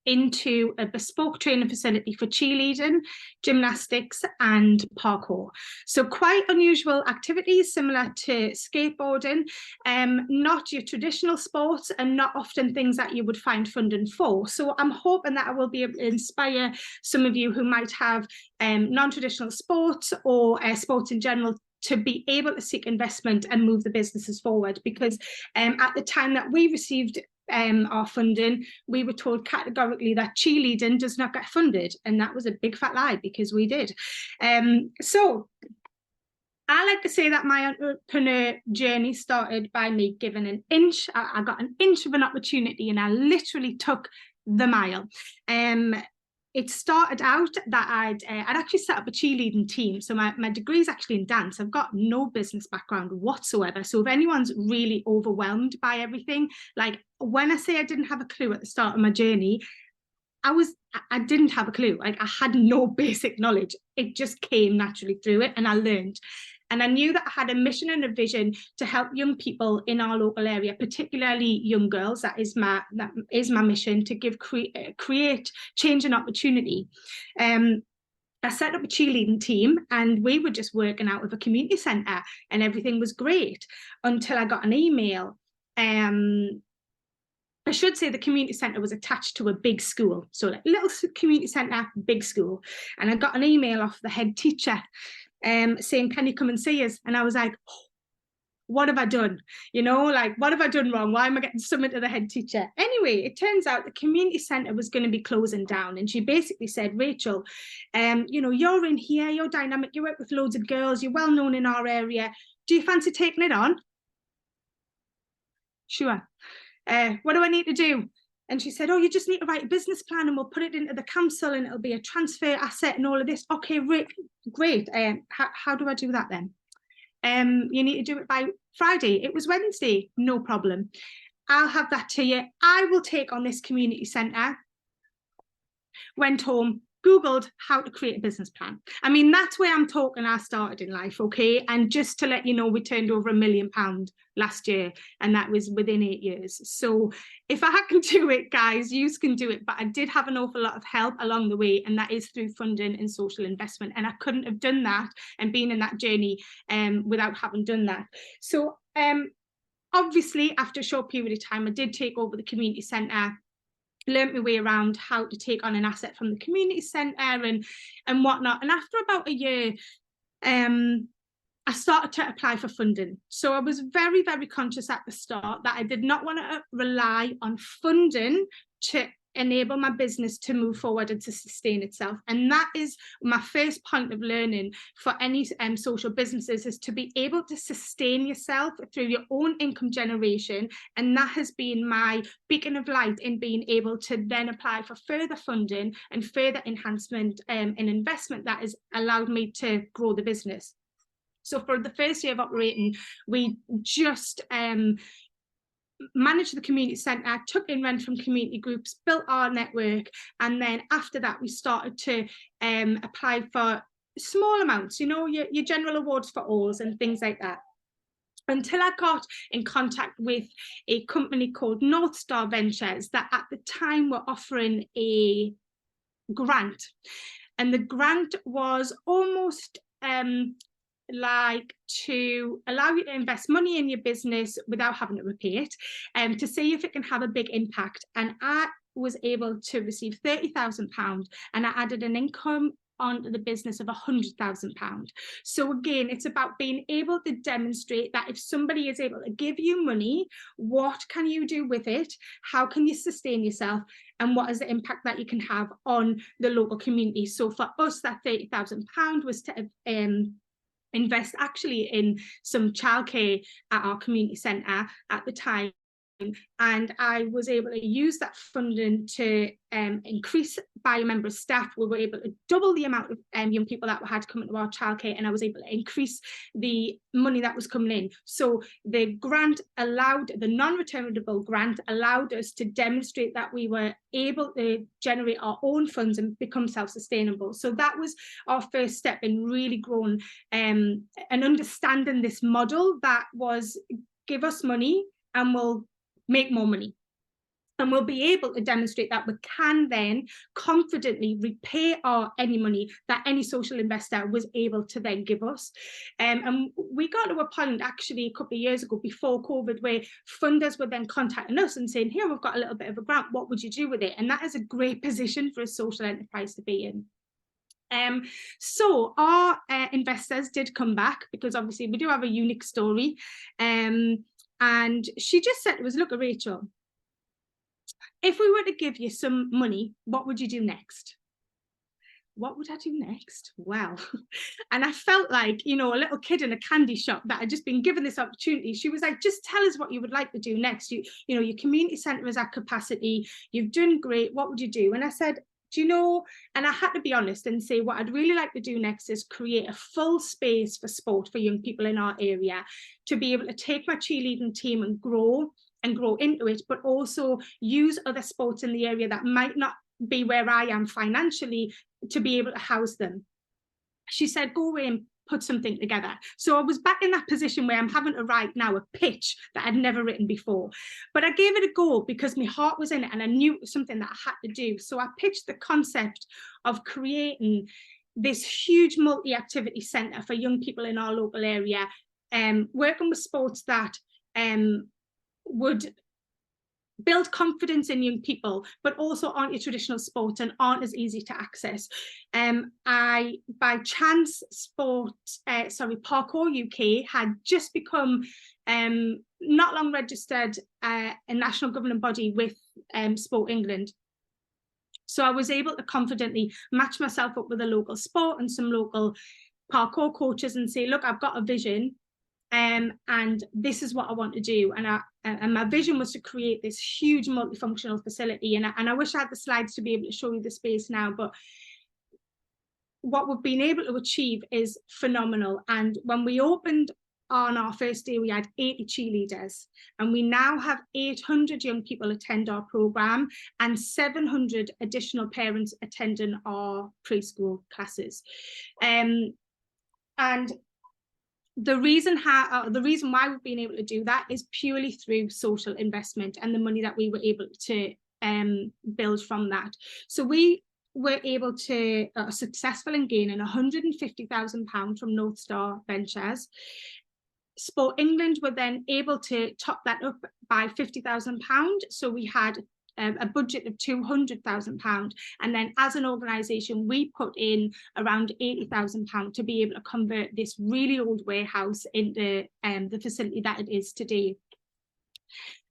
into a bespoke training facility for cheerleading, gymnastics and parkour. So quite unusual activities similar to skateboarding, not your traditional sports and not often things that you would find funding for. So I'm hoping that I will be able to inspire some of you who might have non-traditional sports or sports in general to be able to seek investment and move the businesses forward, because at the time that we received our funding, we were told categorically that cheerleading does not get funded, and that was a big fat lie, because we did. So I like to say that my entrepreneur journey started by me giving an inch. I got an inch of an opportunity and I literally took the mile. It started out that I'd actually set up a cheerleading team. So my degree is actually in dance. I've got no business background whatsoever. So if anyone's really overwhelmed by everything, like when I say I didn't have a clue at the start of my journey, I didn't have a clue. Like I had no basic knowledge. It just came naturally through it, and I learned. And I knew that I had a mission and a vision to help young people in our local area, particularly young girls. That is my mission, to create change and opportunity. I set up a cheerleading team and we were just working out of a community centre and everything was great until I got an email. I should say the community centre was attached to a big school. So like little community centre, big school. And I got an email off the head teacher saying, can you come and see us? And I was like, oh, what have I done? You know, like, what have I done wrong? Why am I getting summoned to the head teacher? Anyway, it turns out the community centre was going to be closing down. And she basically said, Rachel, you know, you're in here, you're dynamic, you work with loads of girls, you're well known in our area. Do you fancy taking it on? Sure. what do I need to do? And she said, oh, you just need to write a business plan and we'll put it into the council and it'll be a transfer asset and all of this. Okay, great. How do I do that then? You need to do it by Friday. It was Wednesday, no problem. I'll have that to you. I will take on this community centre. Went home, Googled how to create a business plan. I mean, that's where I'm talking I started in life, okay? And just to let you know, we turned over £1 million last year, and that was within 8 years. So if I can do it, guys, you can do it. But I did have an awful lot of help along the way, and that is through funding and social investment. And I couldn't have done that and been in that journey without having done that. So obviously, after a short period of time, I did take over the community centre, learned my way around how to take on an asset from the community centre and whatnot. And after about a year, I started to apply for funding. So I was very, very conscious at the start that I did not want to rely on funding to enable my business to move forward and to sustain itself. And that is my first point of learning for any social businesses, is to be able to sustain yourself through your own income generation. And that has been my beacon of light in being able to then apply for further funding and further enhancement and investment that has allowed me to grow the business. So for the first year of operating, we just managed the community centre, took in rent from community groups, built our network, and then after that we started to apply for small amounts, you know, your general awards for alls and things like that, until I got in contact with a company called North Star Ventures that at the time were offering a grant, and the grant was almost like to allow you to invest money in your business without having to repay it, to see if it can have a big impact. And I was able to receive £30,000, and I added an income onto the business of £100,000. So again, it's about being able to demonstrate that if somebody is able to give you money, what can you do with it? How can you sustain yourself? And what is the impact that you can have on the local community? So for us, that £30,000 was to invest actually in some childcare at our community centre at the time. And I was able to use that funding to increase by a member of staff. We were able to double the amount of young people that had come into our childcare, and I was able to increase the money that was coming in. So the grant allowed, the non-returnable grant allowed us to demonstrate that we were able to generate our own funds and become self-sustainable. So that was our first step in really growing and understanding this model that was give us money and we'll make more money. And we'll be able to demonstrate that we can then confidently repay any money that any social investor was able to then give us. And we got to a point actually a couple of years ago before COVID where funders were then contacting us and saying, here, we've got a little bit of a grant, what would you do with it? And that is a great position for a social enterprise to be in. So our investors did come back, because obviously we do have a unique story. And she just said to us, look, Rachel, if we were to give you some money, what would you do next? What would I do next? Well, and I felt like, you know, a little kid in a candy shop that had just been given this opportunity. She was like, just tell us what you would like to do next. You know, your community centre is at capacity. You've done great. What would you do? And I said, do you know, and I had to be honest and say what I'd really like to do next is create a full space for sport for young people in our area, to be able to take my cheerleading team and grow into it, but also use other sports in the area that might not be where I am financially to be able to house them. She said, go away and put something together. So I was back in that position where I'm having to write now a pitch that I'd never written before. But I gave it a go because my heart was in it and I knew it was something that I had to do. So I pitched the concept of creating this huge multi-activity centre for young people in our local area, working with sports that would build confidence in young people, but also aren't your traditional sports and aren't as easy to access. I, by chance, Parkour UK had just become not long registered a national governing body with Sport England. So I was able to confidently match myself up with a local sport and some local parkour coaches and say, look, I've got a vision. And this is what I want to do. And my vision was to create this huge multifunctional facility. And I wish I had the slides to be able to show you the space now, but what we've been able to achieve is phenomenal. And when we opened on our first day, we had 80 cheerleaders, and we now have 800 young people attend our program and 700 additional parents attending our preschool classes. And the reason why we've been able to do that is purely through social investment and the money that we were able to build from that. So we were able to successful in gaining £150,000 from North Star Ventures. Sport England were then able to top that up by £50,000. So we had a budget of £200,000, and then as an organisation we put in around £80,000 to be able to convert this really old warehouse into the facility that it is today.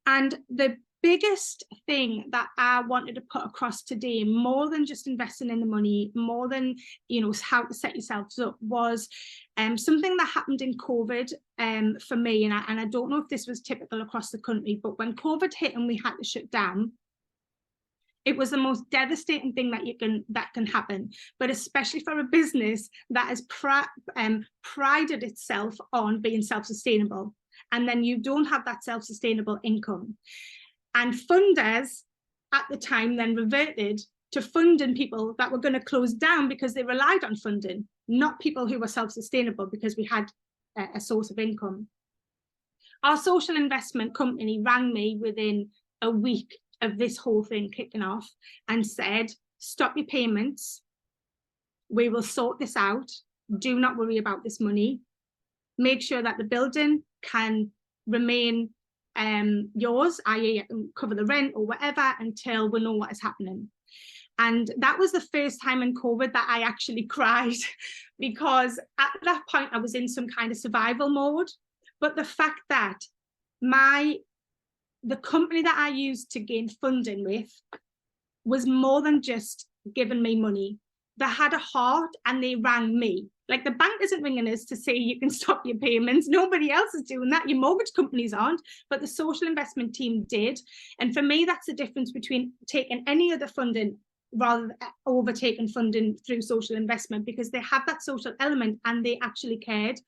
And the biggest thing that I wanted to put across today, more than just investing in the money, more than how to set yourselves up, was something that happened in COVID for me, and I don't know if this was typical across the country, but when COVID hit and we had to shut down, it was the most devastating thing that can happen, but especially for a business that has prided itself on being self-sustainable, and then you don't have that self-sustainable income. And funders at the time then reverted to funding people that were going to close down because they relied on funding, not people who were self-sustainable because we had a source of income. Our social investment company rang me within a week of this whole thing kicking off and said, stop your payments, we will sort this out, do not worry about this money, make sure that the building can remain yours, i.e. cover the rent or whatever until we know what is happening. And that was the first time in COVID that I actually cried, because at that point I was in some kind of survival mode. But the fact that the company that I used to gain funding with was more than just giving me money. They had a heart and they rang me. Like, the bank isn't ringing us to say you can stop your payments. Nobody else is doing that. Your mortgage companies aren't, but the social investment team did. And for me, that's the difference between taking any other funding rather than overtaking funding through social investment, because they have that social element and they actually cared.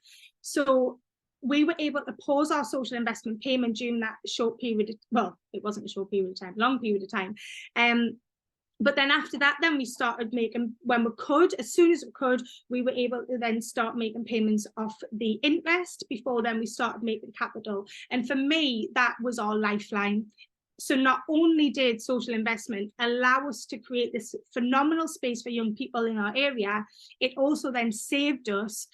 So we were able to pause our social investment payment during that short period. Well, it wasn't a short period of time, long period of time. But then after that, then we started making, when we could, as soon as we could, we were able to then start making payments off the interest. Before then, we started making capital. And for me, that was our lifeline. So not only did social investment allow us to create this phenomenal space for young people in our area, it also then saved us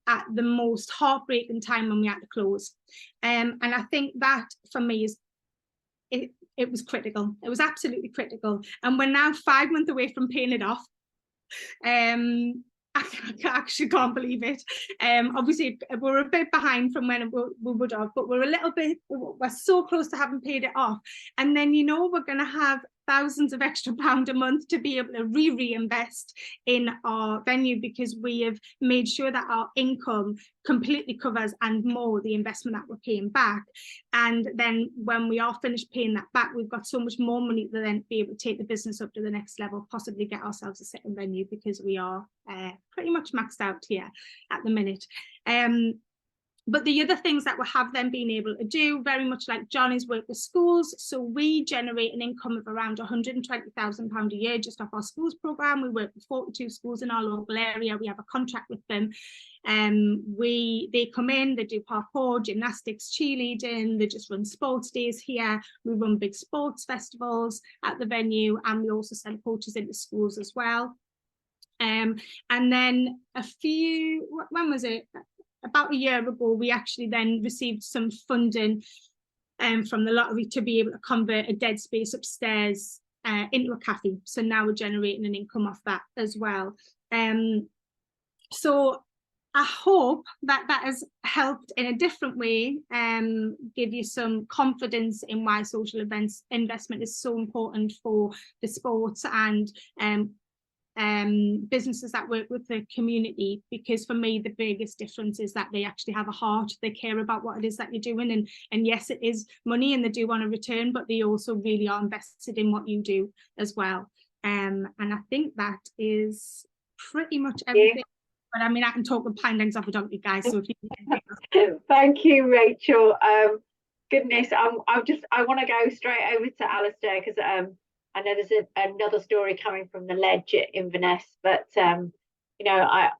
at the most heartbreaking time when we had to close. And I think that for me is, it was critical. It was absolutely critical. And we're now 5 months away from paying it off. I actually can't believe it. Obviously, we're a bit behind from when we would have, but we're so close to having paid it off. And then, we're going to have thousands of extra pounds a month to be able to reinvest in our venue, because we have made sure that our income completely covers and more the investment that we're paying back. And then when we are finished paying that back, we've got so much more money to then be able to take the business up to the next level, possibly get ourselves a second venue, because we are pretty much maxed out here at the minute. But the other things that we have then been able to do, very much like John, is work with schools. So we generate an income of around £120,000 a year just off our schools programme. We work with 42 schools in our local area. We have a contract with them. They come in, they do parkour, gymnastics, cheerleading, they just run sports days here. We run big sports festivals at the venue, and we also send coaches into schools as well. And then when was it? About a year ago, we actually then received some funding from the lottery to be able to convert a dead space upstairs into a cafe. So now we're generating an income off that as well. So I hope that that has helped in a different way, give you some confidence in why social investment is so important for the sports and businesses that work with the community, because for me the biggest difference is that they actually have a heart, they care about what it is that you're doing, and yes, it is money and they do want a return, but they also really are invested in what you do as well. And I think that is pretty much everything. But I mean, I can talk with pine off a donkey, guys. So if you thank you, Rachel. Goodness, I want to go straight over to Alistair, because I know there's another story coming from the ledge at Inverness, but you know, I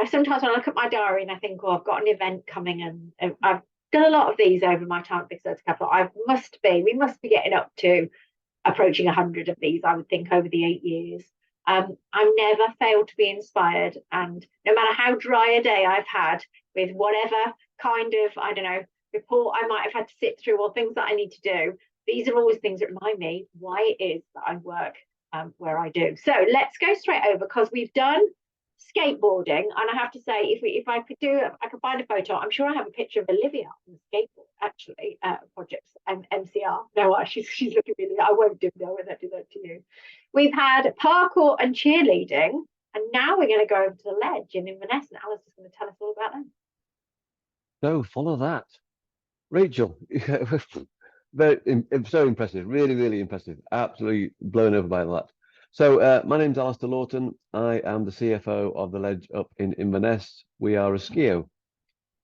sometimes when I look at my diary and I think, oh, I've got an event coming, and I've done a lot of these over my time at Big Soda Capital. We must be getting up to approaching 100 of these, I would think, over the 8 years. I've never failed to be inspired, and no matter how dry a day I've had with whatever kind of, I don't know, report I might have had to sit through or things that I need to do, these are always things that remind me why it is that I work where I do. So let's go straight over, because we've done skateboarding, and I have to say, if I could find a photo, I'm sure I have a picture of Olivia on the skateboard, actually, projects and MCR. No, she's looking really, I won't do that. I won't do that to you. We've had parkour and cheerleading, and now we're going to go over to the ledge in Inverness, and Alice is going to tell us all about them. So follow that. Rachel, very so impressive, really, really impressive. Absolutely blown over by that. So my name's Alistair Lawton. I am the CFO of the Ledge up in Inverness. We are a SCIO,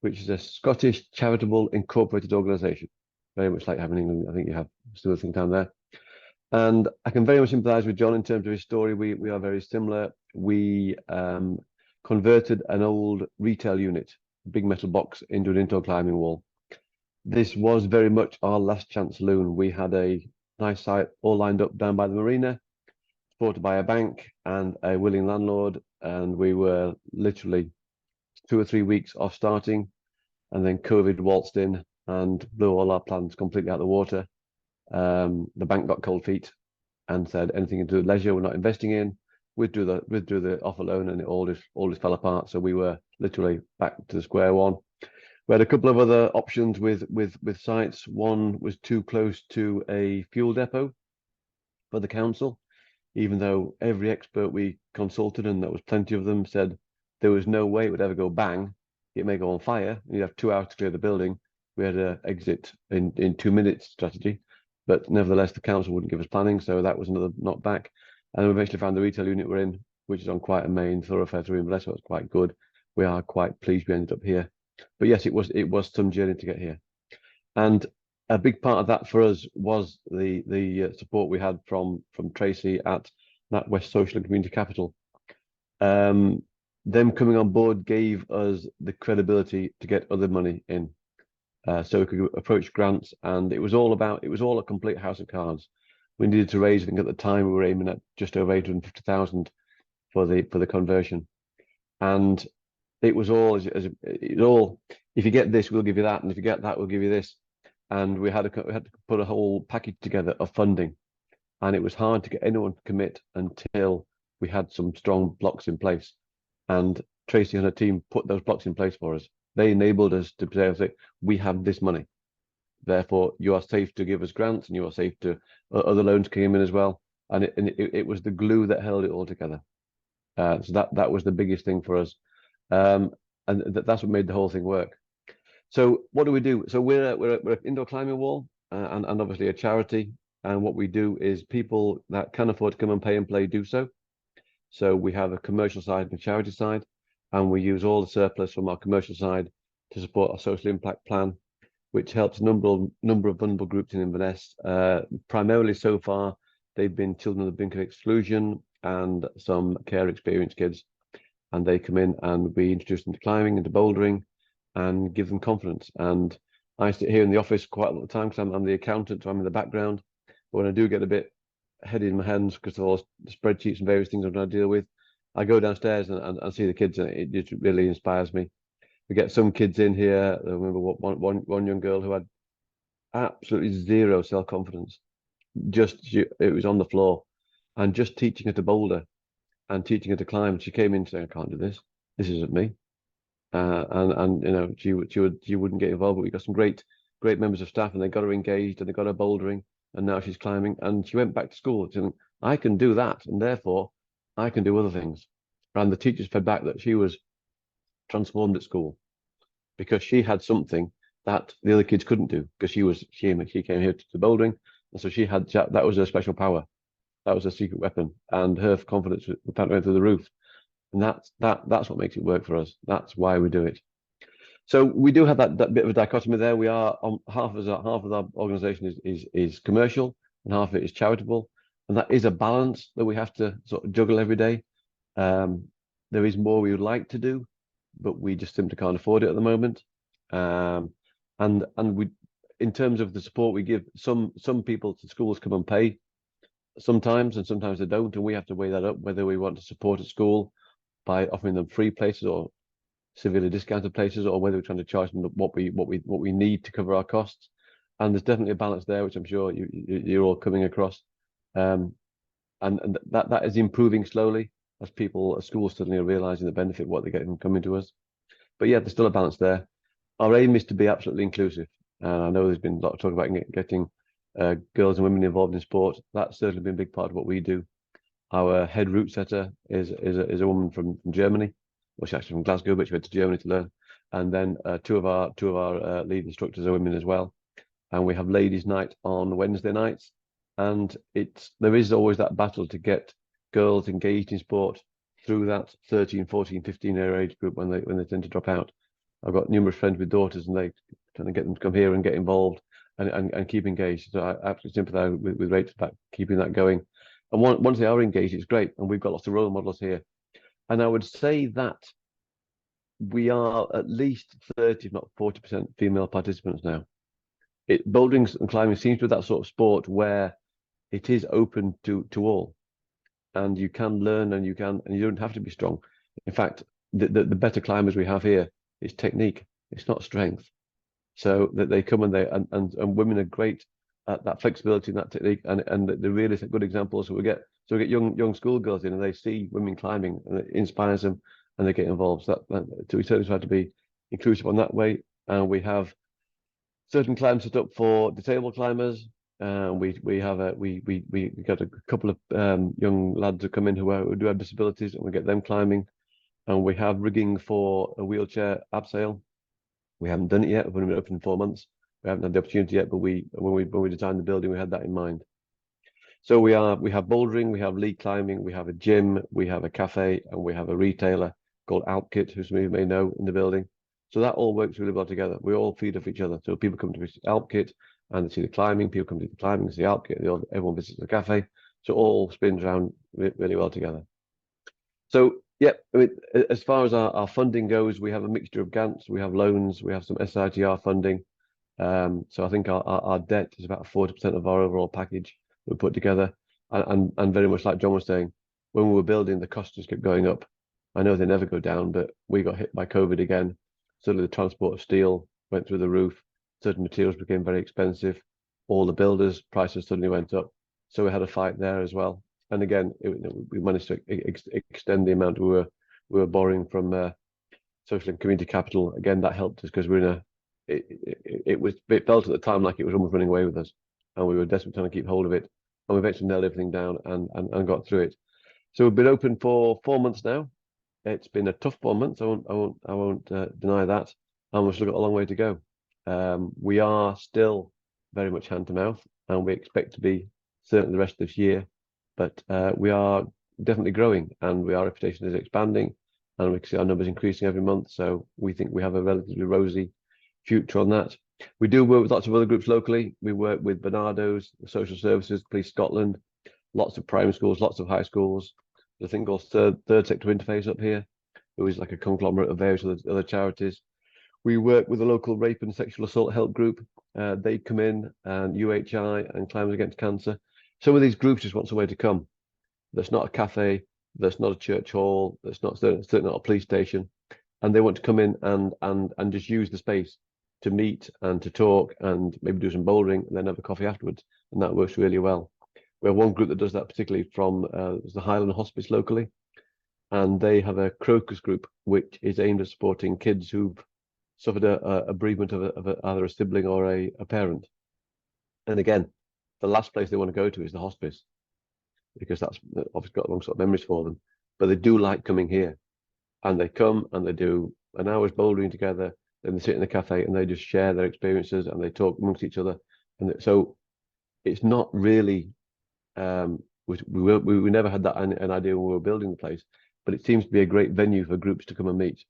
which is a Scottish Charitable Incorporated Organisation, very much like having England. I think you have similar thing down there. And I can very much sympathise with John in terms of his story. We are very similar. We converted an old retail unit, a big metal box, into an indoor climbing wall. This was very much our last chance saloon. We had a nice site all lined up down by the marina, supported by a bank and a willing landlord, and we were literally 2 or 3 weeks off starting, and then COVID waltzed in and blew all our plans completely out of the water. The bank got cold feet and said anything to do with leisure we're not investing in. Withdrew the offer loan, and it all just fell apart. So we were literally back to square one. We had a couple of other options with sites. One was too close to a fuel depot for the council, even though every expert we consulted, and there was plenty of them, said there was no way it would ever go bang. It may go on fire. You'd have 2 hours to clear the building. We had an exit in 2 minutes strategy, but nevertheless, the council wouldn't give us planning. So that was another knockback. And we eventually found the retail unit we're in, which is on quite a main thoroughfare through Inverness, so it's quite good. We are quite pleased we ended up here. But yes, it was some journey to get here. And a big part of that for us was the support we had from Tracy at NatWest Social and Community Capital. Them coming on board gave us the credibility to get other money in, so we could approach grants, and it was all a complete house of cards. We needed to raise, I think at the time we were aiming at just over 850,000 for the conversion, and it was all if you get this, we'll give you that, and if you get that, we'll give you this. And we had to put a whole package together of funding, and it was hard to get anyone to commit until we had some strong blocks in place. And Tracy and her team put those blocks in place for us. They enabled us to say, we have this money, therefore you are safe to give us grants, and you are safe to other loans came in as well. And it was the glue that held it all together. So that was the biggest thing for us, and that's what made the whole thing work. So what do we do? So we're an indoor climbing wall, and obviously a charity. And what we do is people that can afford to come and pay and play do so. So we have a commercial side and a charity side, and we use all the surplus from our commercial side to support our social impact plan, which helps a number of vulnerable groups in Inverness. Primarily so far, they've been children on the brink of exclusion and some care experienced kids. And they come in and we introduce them to climbing and to bouldering and give them confidence. And I sit here in the office quite a lot of the time because I'm the accountant, so I'm in the background. But when I do get a bit head in my hands because of all the spreadsheets and various things I'm trying to deal with, I go downstairs and see the kids, and it just really inspires me. We get some kids in here. I remember one young girl who had absolutely zero self-confidence. It was on the floor, and just teaching her to boulder and teaching her to climb. She came in saying, "I can't do this. This isn't me." And you know, she wouldn't get involved. But we got some great members of staff, and they got her engaged, and they got her bouldering, and now she's climbing. And she went back to school saying, "I can do that, and therefore I can do other things. And the teachers fed back that she was transformed at school because she had something that the other kids couldn't do because she came here to bouldering, and so she had that was her special power. That was her secret weapon, and her confidence went through the roof. And that's what makes it work for us. That's why we do it. So we do have that bit of a dichotomy there. We are on half of our organisation is commercial and half of it is charitable, and that is a balance that we have to sort of juggle every day. There is more we would like to do, but we just simply can't afford it at the moment. And we, in terms of the support we give, some people to schools come and pay sometimes, and sometimes they don't, and we have to weigh that up whether we want to support a school by offering them free places or severely discounted places, or whether we're trying to charge them what we need to cover our costs. And there's definitely a balance there, which I'm sure you're all coming across. And that is improving slowly as schools suddenly are realizing the benefit of what they get from coming to us. But yeah, there's still a balance there. Our aim is to be absolutely inclusive. And I know there's been a lot of talk about getting girls and women involved in sport. That's certainly been a big part of what we do. Our head route setter is a woman from Germany. Well, she's actually from Glasgow, but she went to Germany to learn. And then two of our lead instructors are women as well. And we have ladies' night on Wednesday nights. And there is always that battle to get girls engaged in sport through that 13, 14, 15-year age group when they tend to drop out. I've got numerous friends with daughters, and they trying to get them to come here and get involved and keep engaged. So I absolutely sympathise with Rachel about keeping that going. And once they are engaged, it's great. And we've got lots of role models here. And I would say that we are at least 30, if not 40% female participants now. Bouldering and climbing seems to be that sort of sport where it is open to all, and you can learn, and you don't have to be strong. In fact, the better climbers we have here is technique. It's not strength. So that they come and women are great at that flexibility and that technique, and they're really good examples. So we get young schoolgirls in, and they see women climbing, and it inspires them, and they get involved. So we certainly try to be inclusive on that way. And we have certain climbs set up for disabled climbers. We got a couple of young lads who come in who do have disabilities, and we get them climbing. And we have rigging for a wheelchair abseil. We haven't done it yet. We've only been open 4 months. We haven't had the opportunity yet, but when we designed the building, we had that in mind. So we have bouldering, we have lead climbing, we have a gym, we have a cafe, and we have a retailer called Alpkit, who some of you may know, in the building. So that all works really well together. We all feed off each other. So people come to visit Alpkit and they see the climbing. People come to the climbing, see Alpkit. Everyone visits the cafe. So it all spins around really well together. So yeah, I mean, as far as our funding goes, we have a mixture of grants, we have loans, we have some SITR funding. So I think our debt is about 40% of our overall package we put together. And very much like John was saying, when we were building, the costs just kept going up. I know they never go down, but we got hit by COVID again. Suddenly the transport of steel went through the roof. Certain materials became very expensive. All the builders' prices suddenly went up. So we had a fight there as well. And again, we managed to extend the amount we were borrowing from social and community capital. Again, that helped us because it felt at the time like it was almost running away with us, and we were desperately trying to keep hold of it. And we eventually nailed everything down and got through it. So we've been open for 4 months now. It's been a tough 4 months. I won't deny that. And we've still got a long way to go. We are still very much hand to mouth, and we expect to be certainly the rest of this year. But we are definitely growing, and our reputation is expanding, and we can see our numbers increasing every month. So we think we have a relatively rosy future on that. We do work with lots of other groups locally. We work with Barnardo's, Social Services, Police Scotland, lots of primary schools, lots of high schools. There's a thing called Third Sector Interface up here, who is like a conglomerate of various other charities. We work with a local rape and sexual assault help group. They come in, and UHI and Climbers Against Cancer. Some of these groups just want somewhere to come. That's not a cafe, that's not a church hall, that's certainly not a police station. And they want to come in and just use the space to meet and to talk and maybe do some bouldering and then have a coffee afterwards. And that works really well. We have one group that does that, particularly from the Highland Hospice locally. And they have a Crocus group, which is aimed at supporting kids who've suffered a bereavement of either a sibling or a parent. And again, the last place they want to go to is the hospice. because that's obviously got long sort of memories for them. But they do like coming here, and they come and they do an hour's bouldering together. Then they sit in the cafe and they just share their experiences and they talk amongst each other. And so it's not really we never had that an idea when we were building the place, but it seems to be a great venue for groups to come and meet.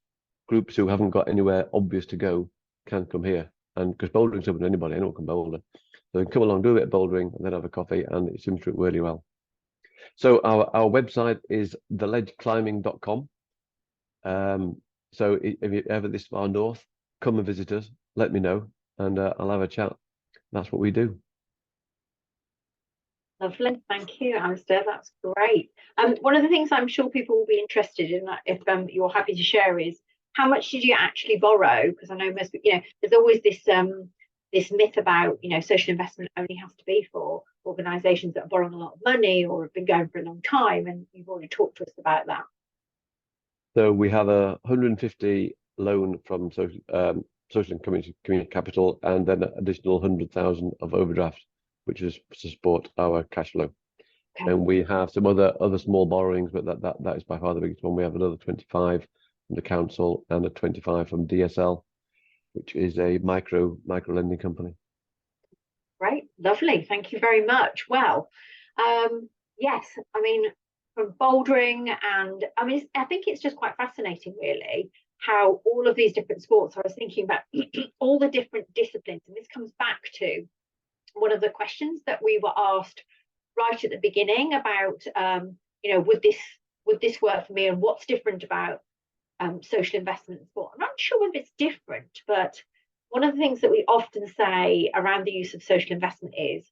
Groups who haven't got anywhere obvious to go can come here, and because bouldering's open to anybody, anyone can boulder. So they can come along, do a bit of bouldering, and then have a coffee, and it seems to work really well. So our website is theledgeclimbing.com. So if you're ever this far north, come and visit us, let me know, and I'll have a chat. That's what we do. Lovely, thank you, Alistair. That's great. One of the things I'm sure people will be interested in, if you're happy to share, is how much did you actually borrow? Because I know most, there's always this this myth about, social investment only has to be for organisations that are borrowing a lot of money or have been going for a long time, and you've already talked to us about that. So we have a 150 loan from social and community capital, and then an additional 100,000 of overdraft, which is to support our cash flow. Okay. And we have some other small borrowings, but that is by far the biggest one. We have another 25 from the council and a 25 from DSL, which is a micro lending company. Great, lovely, thank you very much. Well, yes, I mean, from bouldering, and I think it's just quite fascinating, really, how all of these different sports. I was thinking about all the different disciplines, and this comes back to one of the questions that we were asked right at the beginning about, would this work for me, and what's different about social investment in sport. I'm not sure whether it's different, but one of the things that we often say around the use of social investment is,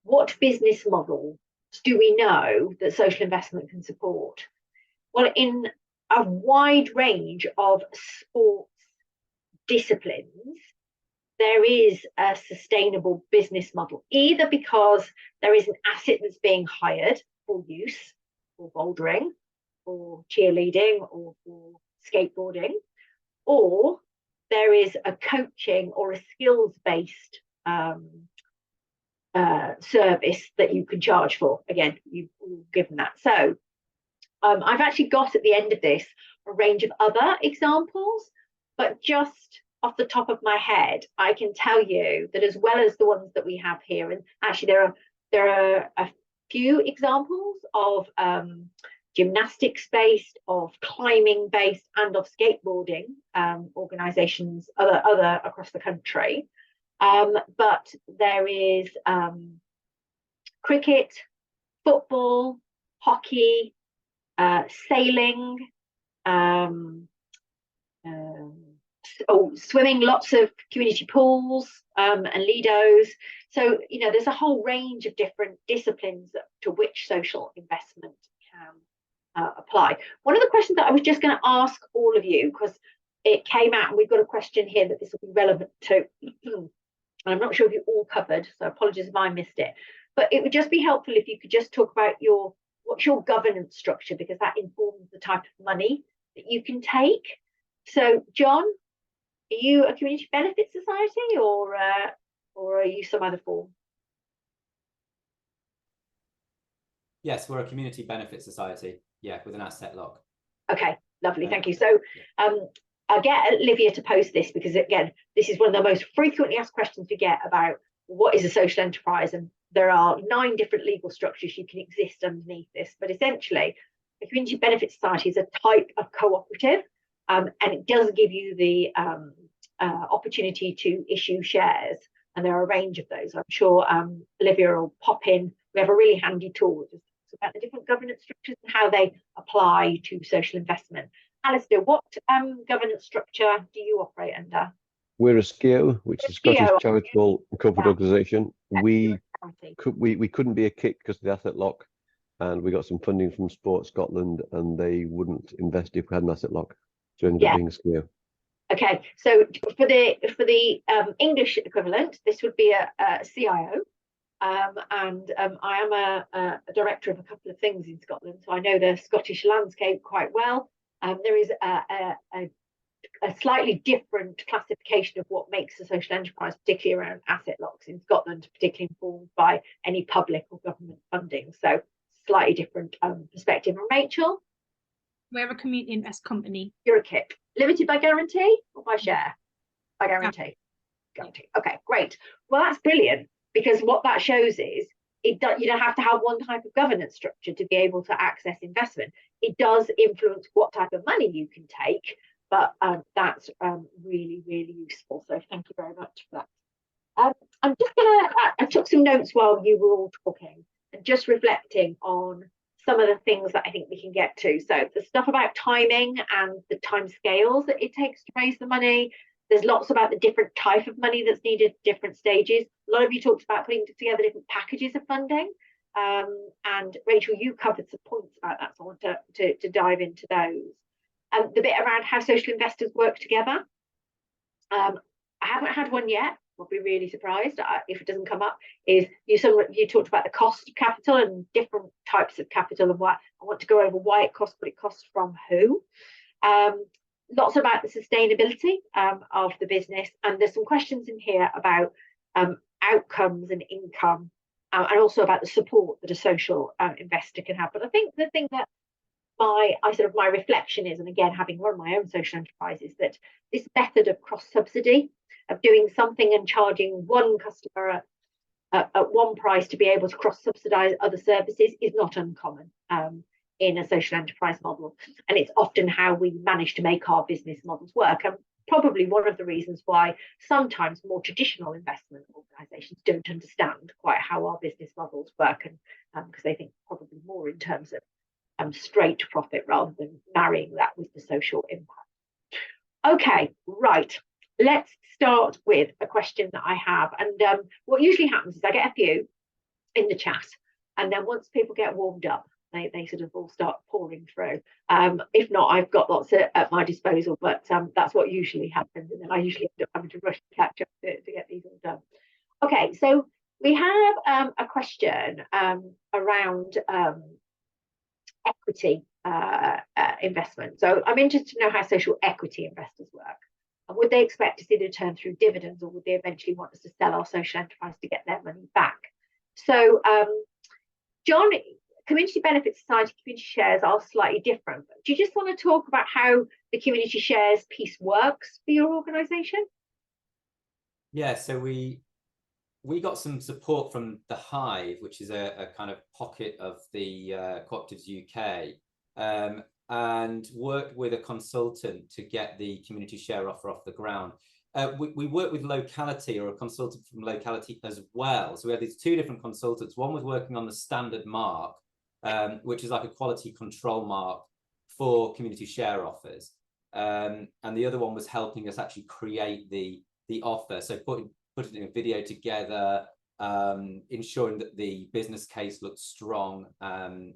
what business model do we know that social investment can support? Well, in a wide range of sports disciplines, there is a sustainable business model, either because there is an asset that's being hired for use, for bouldering, for cheerleading, or for skateboarding, or there is a coaching or a skills-based service that you can charge for. Again, you've all given that. So I've actually got at the end of this a range of other examples, but just off the top of my head, I can tell you that as well as the ones that we have here, and actually there are a few examples of gymnastics based, of climbing based, and of skateboarding organisations other across the country. But there is cricket, football, hockey, sailing, swimming, lots of community pools and lidos. So, there's a whole range of different disciplines to which social investment can apply. One of the questions that I was just going to ask all of you, because it came out and we've got a question here that this will be relevant to, and I'm not sure if you all covered, so apologies if I missed it, but it would just be helpful if you could just talk about what's your governance structure, because that informs the type of money that you can take. So, John, are you a community benefit society, or are you some other form? Yes, we're a community benefit society. Yeah, with an asset lock. Okay, lovely, thank you. So I'll get Olivia to post this, because again, this is one of the most frequently asked questions we get about what is a social enterprise, and there are 9 different legal structures you can exist underneath this. But essentially, a community benefit society is a type of cooperative, and it does give you the opportunity to issue shares, and there are a range of those. I'm sure Olivia will pop in. We have a really handy tool just about the different governance structures and how they apply to social investment. Alistair, what governance structure do you operate under? We're a SCIO, which is Scottish Charitable Corporate Organisation. We couldn't be a KIC because of the asset lock, and we got some funding from Sport Scotland, and they wouldn't invest if we had an asset lock, so we ended up being a SCIO. Okay, so for the English equivalent, this would be a CIO. And I am a director of a couple of things in Scotland, so I know the Scottish landscape quite well. There is a slightly different classification of what makes a social enterprise, particularly around asset locks in Scotland, particularly informed by any public or government funding. So slightly different perspective. And Rachel? We're a community invest company. You're a KIP. Limited by guarantee or by share? By guarantee. Guarantee. Okay, great. Well, that's brilliant, because what that shows is you don't have to have one type of governance structure to be able to access investment. It does influence what type of money you can take, but that's really, really useful. So thank you very much for that. I'm just gonna, I took some notes while you were all talking and just reflecting on some of the things that I think we can get to. So the stuff about timing and the time scales that it takes to raise the money. There's lots about the different type of money that's needed at different stages. A lot of you talked about putting together different packages of funding. And Rachel, you covered some points about that, so I want to dive into those. The bit around how social investors work together. I haven't had one yet. I'll be really surprised if it doesn't come up. Is you talked about the cost of capital and different types of capital, and what I want to go over why it costs, what it costs from who. Lots about the sustainability of the business, and there's some questions in here about outcomes and income, and also about the support that a social investor can have. But I think the thing that my reflection is, and again, having run my own social enterprise, is that this method of cross subsidy, of doing something and charging one customer at one price to be able to cross subsidize other services, is not uncommon in a social enterprise model. And it's often how we manage to make our business models work. And probably one of the reasons why sometimes more traditional investment organizations don't understand quite how our business models work, and because they think probably more in terms of straight profit rather than marrying that with the social impact. Okay, right. Let's start with a question that I have. And what usually happens is I get a few in the chat, and then once people get warmed up, they sort of all start pouring through. If not, I've got lots at my disposal, but that's what usually happens. And then I usually end up having to rush to catch up to get these all done. Okay, so we have a question around equity investment. So I'm interested to know how social equity investors work. And would they expect to see the return through dividends, or would they eventually want us to sell our social enterprise to get their money back? So, John, community benefit society community shares are slightly different. Do you just want to talk about how the community shares piece works for your organisation? Yeah, so we got some support from the Hive, which is a kind of pocket of the Cooperatives UK, and worked with a consultant to get the community share offer off the ground. We worked with locality, or a consultant from locality as well. So we had these two different consultants. One was working on the standard mark, which is like a quality control mark for community share offers. And the other one was helping us actually create the offer. So putting a video together, ensuring that the business case looked strong and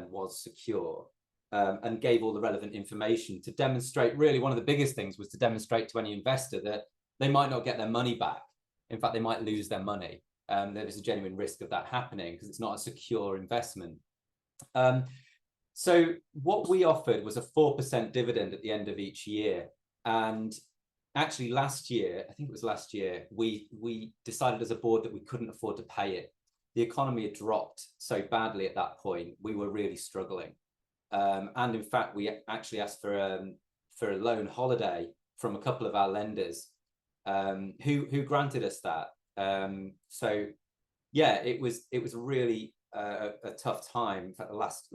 was secure. And gave all the relevant information to demonstrate. Really, one of the biggest things was to demonstrate to any investor that they might not get their money back. In fact, they might lose their money. There is a genuine risk of that happening because it's not a secure investment. So what we offered was a 4% dividend at the end of each year. And actually last year, I think it was last year, we decided as a board that we couldn't afford to pay it. The economy had dropped so badly at that point, we were really struggling. And in fact, we actually asked for a loan holiday from a couple of our lenders, who granted us that. So yeah, it was really a tough time. In fact, the last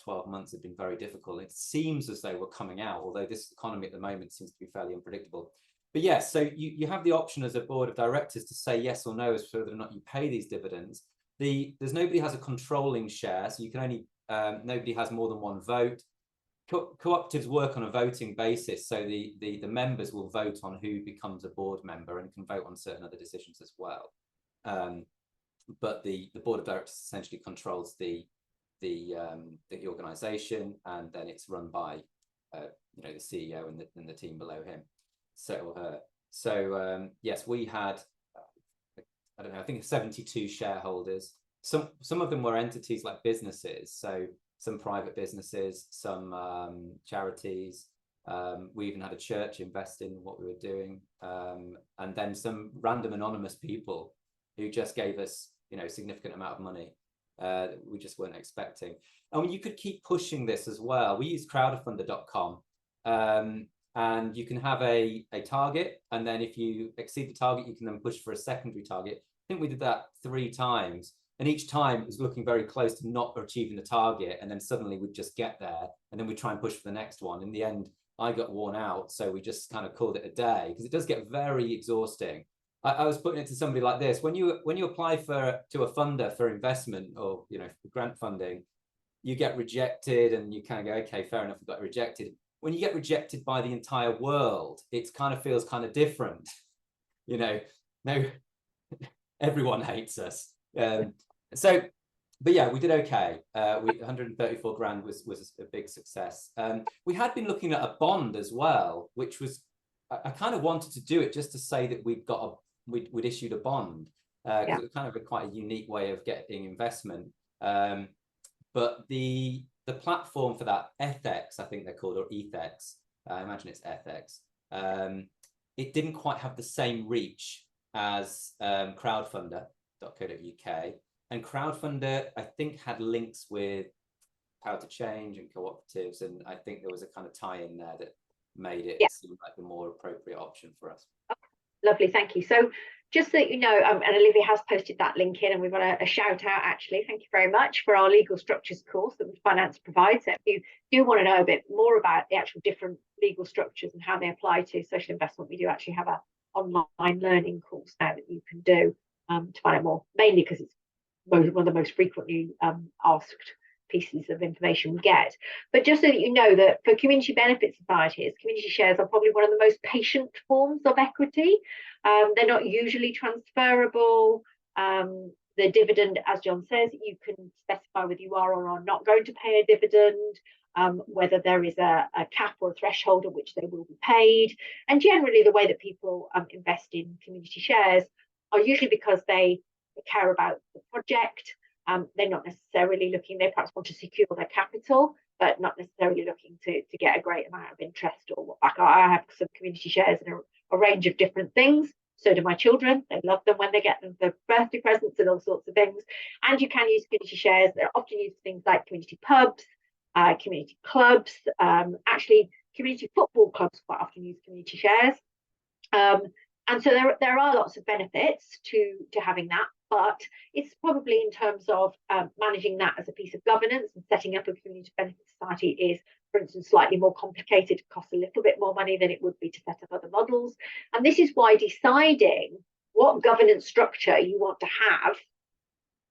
12 months have been very difficult. It seems as though we're coming out, although this economy at the moment seems to be fairly unpredictable. But yes, so you have the option as a board of directors to say yes or no as to whether or not you pay these dividends. There's nobody has a controlling share, so you can only nobody has more than one vote. Cooperatives work on a voting basis, so the members will vote on who becomes a board member and can vote on certain other decisions as well. But the board of directors essentially controls the organisation, and then it's run by the CEO and the team below him, or her. So yes, we had I don't know, I think 72 shareholders. Some of them were entities like businesses, so some private businesses, some charities. We even had a church invest in what we were doing, and then some random anonymous people who just gave us, a significant amount of money. we just weren't expecting. And you could keep pushing this as well. We use crowdfunder.com, and you can have a target, and then if you exceed the target, you can then push for a secondary target. I think we did that 3 times, and each time it was looking very close to not achieving the target, and then suddenly we'd just get there, and then we'd try and push for the next one. In the end, I got worn out, so we just kind of called it a day, because it does get very exhausting. I was putting it to somebody like this: when you apply to a funder for investment, or for grant funding, you get rejected, and you kind of go, okay, fair enough, we got rejected. When you get rejected by the entire world, it kind of feels kind of different. No, everyone hates us. But yeah, we did okay. 134 grand was a big success. We had been looking at a bond as well, which was, I kind of wanted to do it just to say that we'd issued a bond, because it was kind of quite a unique way of getting investment. But the platform for that, FX, I think they're called, or ETHX, I imagine it's FX, it didn't quite have the same reach as crowdfunder.co.uk. And Crowdfunder, I think, had links with Power to Change and cooperatives, and I think there was a kind of tie-in there that made it seem like the more appropriate option for us. Lovely, thank you. So just so that you know, and Olivia has posted that link in, and we've got a shout out actually. Thank you very much for our legal structures course that Finance provides. So if you do want to know a bit more about the actual different legal structures and how they apply to social investment, we do actually have an online learning course now that you can do to find out more, mainly because it's one of the most frequently asked pieces of information we get. But just so that you know that for community benefit societies, community shares are probably one of the most patient forms of equity. They're not usually transferable. The dividend, as John says, you can specify whether you are or are not going to pay a dividend, whether there is a cap or a threshold at which they will be paid. And generally the way that people invest in community shares are usually because they care about the project. They're not necessarily looking, they perhaps want to secure their capital, but not necessarily looking to get a great amount of interest or what back. I have some community shares in a range of different things. So do my children. They love them when they get them for birthday presents and all sorts of things. And you can use community shares. They're often used for things like community pubs, community clubs. Actually, community football clubs quite often use community shares. And so there are lots of benefits to having that, but it's probably in terms of managing that as a piece of governance and setting up a community benefit society is, for instance, slightly more complicated. It costs a little bit more money than it would be to set up other models. And this is why deciding what governance structure you want to have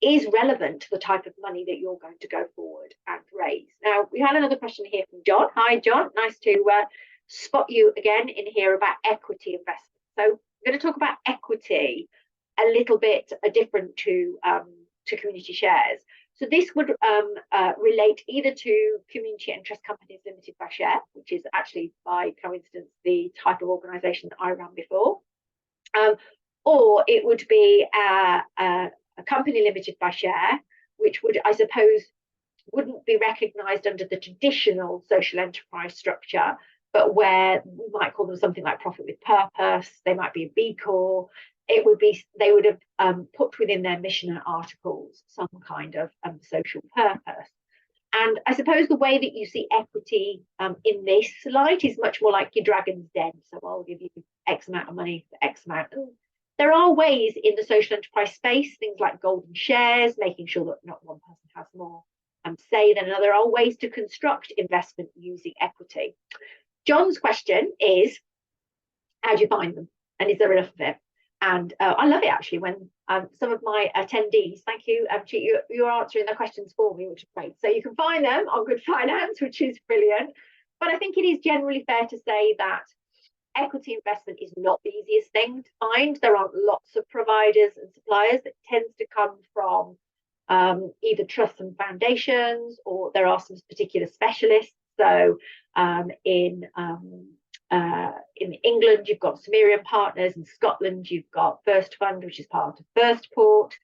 is relevant to the type of money that you're going to go forward and raise. Now, we had another question here from John. Hi, John. Nice to spot you again in here about equity investment. So I'm going to talk about equity a little bit different to community shares. So this would relate either to community interest companies limited by share, which is actually by coincidence the type of organisation that I ran before, or it would be a company limited by share, which would, I suppose, wouldn't be recognised under the traditional social enterprise structure, but where we might call them something like profit with purpose. They might be a B Corp. It would be, they would have put within their mission and articles some kind of social purpose. And I suppose the way that you see equity in this slide is much more like your Dragon's Den. So I'll give you X amount of money for X amount. And there are ways in the social enterprise space, things like golden shares, making sure that not one person has more say than another. There are ways to construct investment using equity. John's question is, how do you find them? And is there enough of it? And I love it actually when some of my attendees, thank you, you're answering their questions for me, which is great. So you can find them on Good Finance, which is brilliant. But I think it is generally fair to say that equity investment is not the easiest thing to find. There aren't lots of providers and suppliers. That tends to come from either trusts and foundations, or there are some particular specialists. So in England, you've got Sumerian Partners. In Scotland, you've got First Fund, which is part of First Port.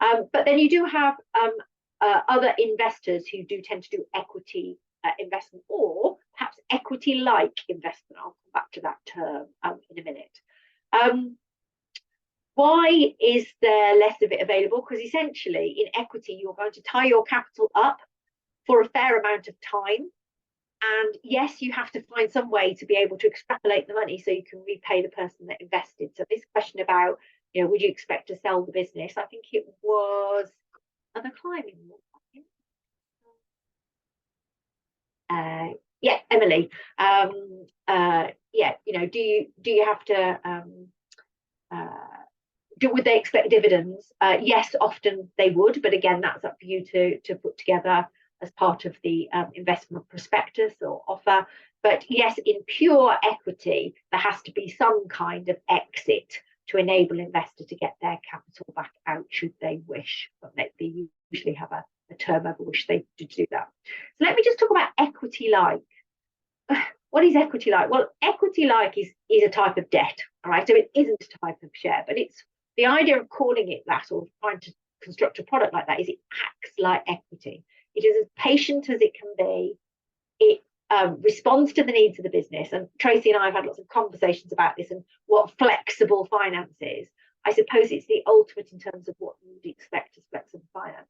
But then you do have other investors who do tend to do equity investment, or perhaps equity-like investment. I'll come back to that term in a minute. Why is there less of it available? Because essentially in equity, you're going to tie your capital up for a fair amount of time. And yes, you have to find some way to be able to extrapolate the money so you can repay the person that invested. So this question about, would you expect to sell the business? I think it was other climbing. Yeah, Emily. Yeah, do you have to would they expect dividends? Yes, often they would, but again, that's up for you to put together as part of the investment prospectus or offer. But yes, in pure equity, there has to be some kind of exit to enable investor to get their capital back out should they wish. But they usually have a term over which they do that. So let me just talk about equity-like. What is equity-like? Well, equity-like is a type of debt, all right? So it isn't a type of share, but it's the idea of calling it that or trying to construct a product like that is it acts like equity. It is as patient as it can be. It responds to the needs of the business. And Tracy and I have had lots of conversations about this and what flexible finance is. I suppose it's the ultimate in terms of what you would expect as flexible finance.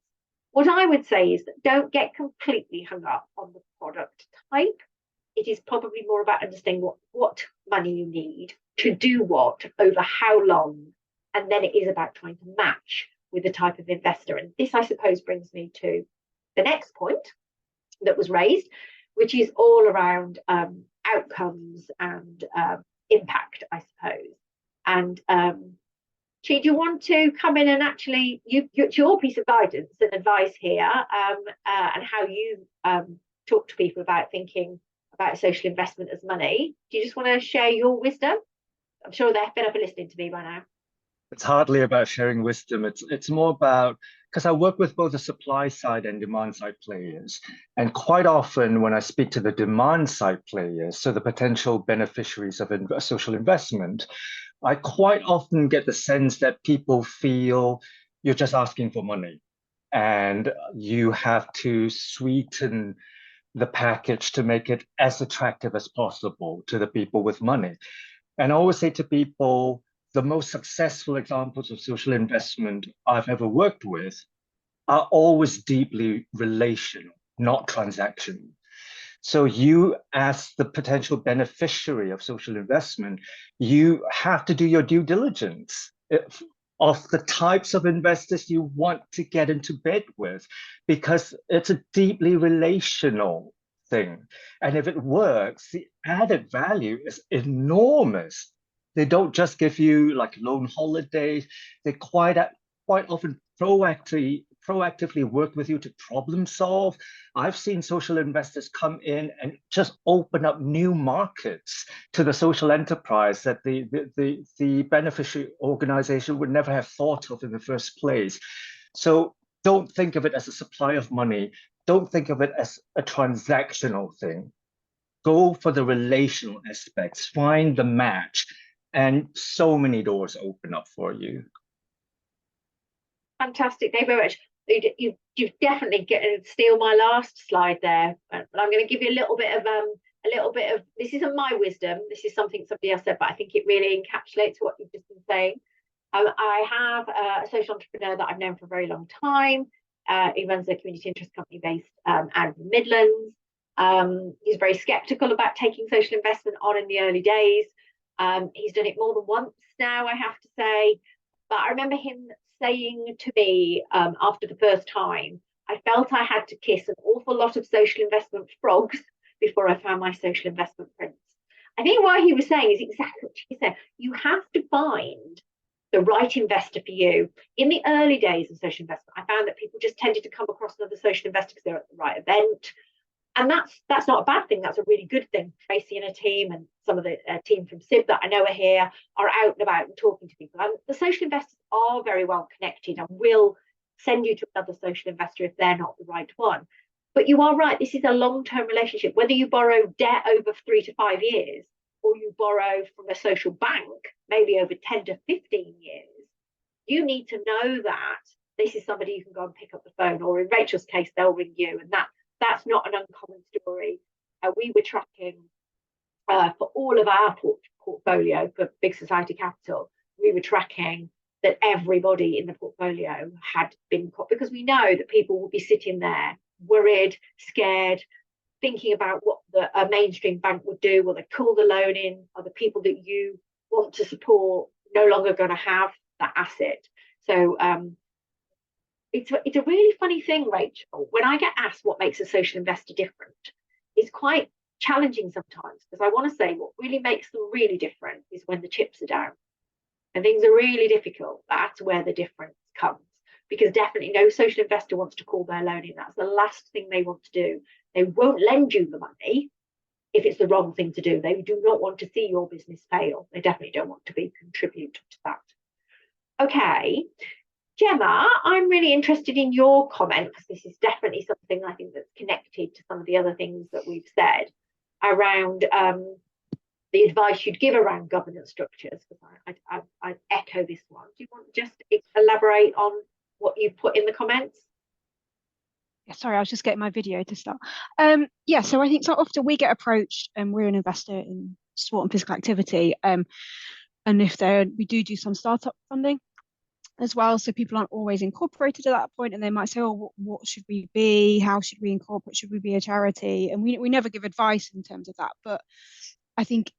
What I would say is that don't get completely hung up on the product type. It is probably more about understanding what money you need to do what over how long. And then it is about trying to match with the type of investor. And this, I suppose, brings me to the next point that was raised, which is all around outcomes and impact, I suppose. And Chi, do you want to come in and actually, it's your piece of guidance and advice here and how you talk to people about thinking about social investment as money. Do you just want to share your wisdom? I'm sure they're fed up of listening to me by now. It's hardly about sharing wisdom. It's more about, because I work with both the supply side and demand side players. And quite often when I speak to the demand side players, so the potential beneficiaries of social investment, I quite often get the sense that people feel you're just asking for money and you have to sweeten the package to make it as attractive as possible to the people with money. And I always say to people, the most successful examples of social investment I've ever worked with are always deeply relational, not transactional. So you, as the potential beneficiary of social investment, you have to do your due diligence of the types of investors you want to get into bed with, because it's a deeply relational thing. And if it works, the added value is enormous. They don't just give you like loan holidays. They quite often proactively work with you to problem solve. I've seen social investors come in and just open up new markets to the social enterprise that the beneficiary organization would never have thought of in the first place. So don't think of it as a supply of money. Don't think of it as a transactional thing. Go for the relational aspects, find the match, and so many doors open up for you. Fantastic. Thank you very much. You've definitely steal my last slide there, but I'm going to give you a little bit of this isn't my wisdom. This is something somebody else said, but I think it really encapsulates what you've just been saying. I have a social entrepreneur that I've known for a very long time. He runs a community interest company based out of the Midlands. He's very skeptical about taking social investment on in the early days. He's done it more than once now, I have to say. But I remember him saying to me after the first time, I felt I had to kiss an awful lot of social investment frogs before I found my social investment prince. I think what he was saying is exactly what he said. You have to find the right investor for you. In the early days of social investment, I found that people just tended to come across another social investor because they're at the right event. And that's not a bad thing. That's a really good thing. Tracy and her team and some of the team from SIB that I know are here are out and about and talking to people. And the social investors are very well connected and will send you to another social investor if they're not the right one. But you are right. This is a long-term relationship. Whether you borrow debt over 3 to 5 years or you borrow from a social bank, maybe over 10 to 15 years, you need to know that this is somebody you can go and pick up the phone, or in Rachel's case, they'll ring you, and that's not an uncommon story. We were tracking for all of our portfolio for Big Society Capital, we were tracking that everybody in the portfolio had been caught, because we know that people will be sitting there worried, scared, thinking about what a mainstream bank would do. Will they call the loan in? Are the people that you want to support no longer going to have that asset? So it's a really funny thing, Rachel. When I get asked what makes a social investor different, it's quite challenging sometimes, because I want to say what really makes them really different is when the chips are down and things are really difficult. That's where the difference comes, because definitely no social investor wants to call their loan in. That's the last thing they want to do. They won't lend you the money if it's the wrong thing to do. They do not want to see your business fail. They definitely don't want to contribute to that. Okay, Gemma, I'm really interested in your comment, because this is definitely something I think that's connected to some of the other things that we've said around the advice you'd give around governance structures. Because I echo this one. Do you want to just elaborate on what you put in the comments? Yeah, sorry, I was just getting my video to start. Yeah, so I think so often we get approached, and we're an investor in sport and physical activity, and if we do some startup funding as well, so people aren't always incorporated at that point, and they might say, oh, what should we be? How should we incorporate? Should we be a charity? And we never give advice in terms of that. But I think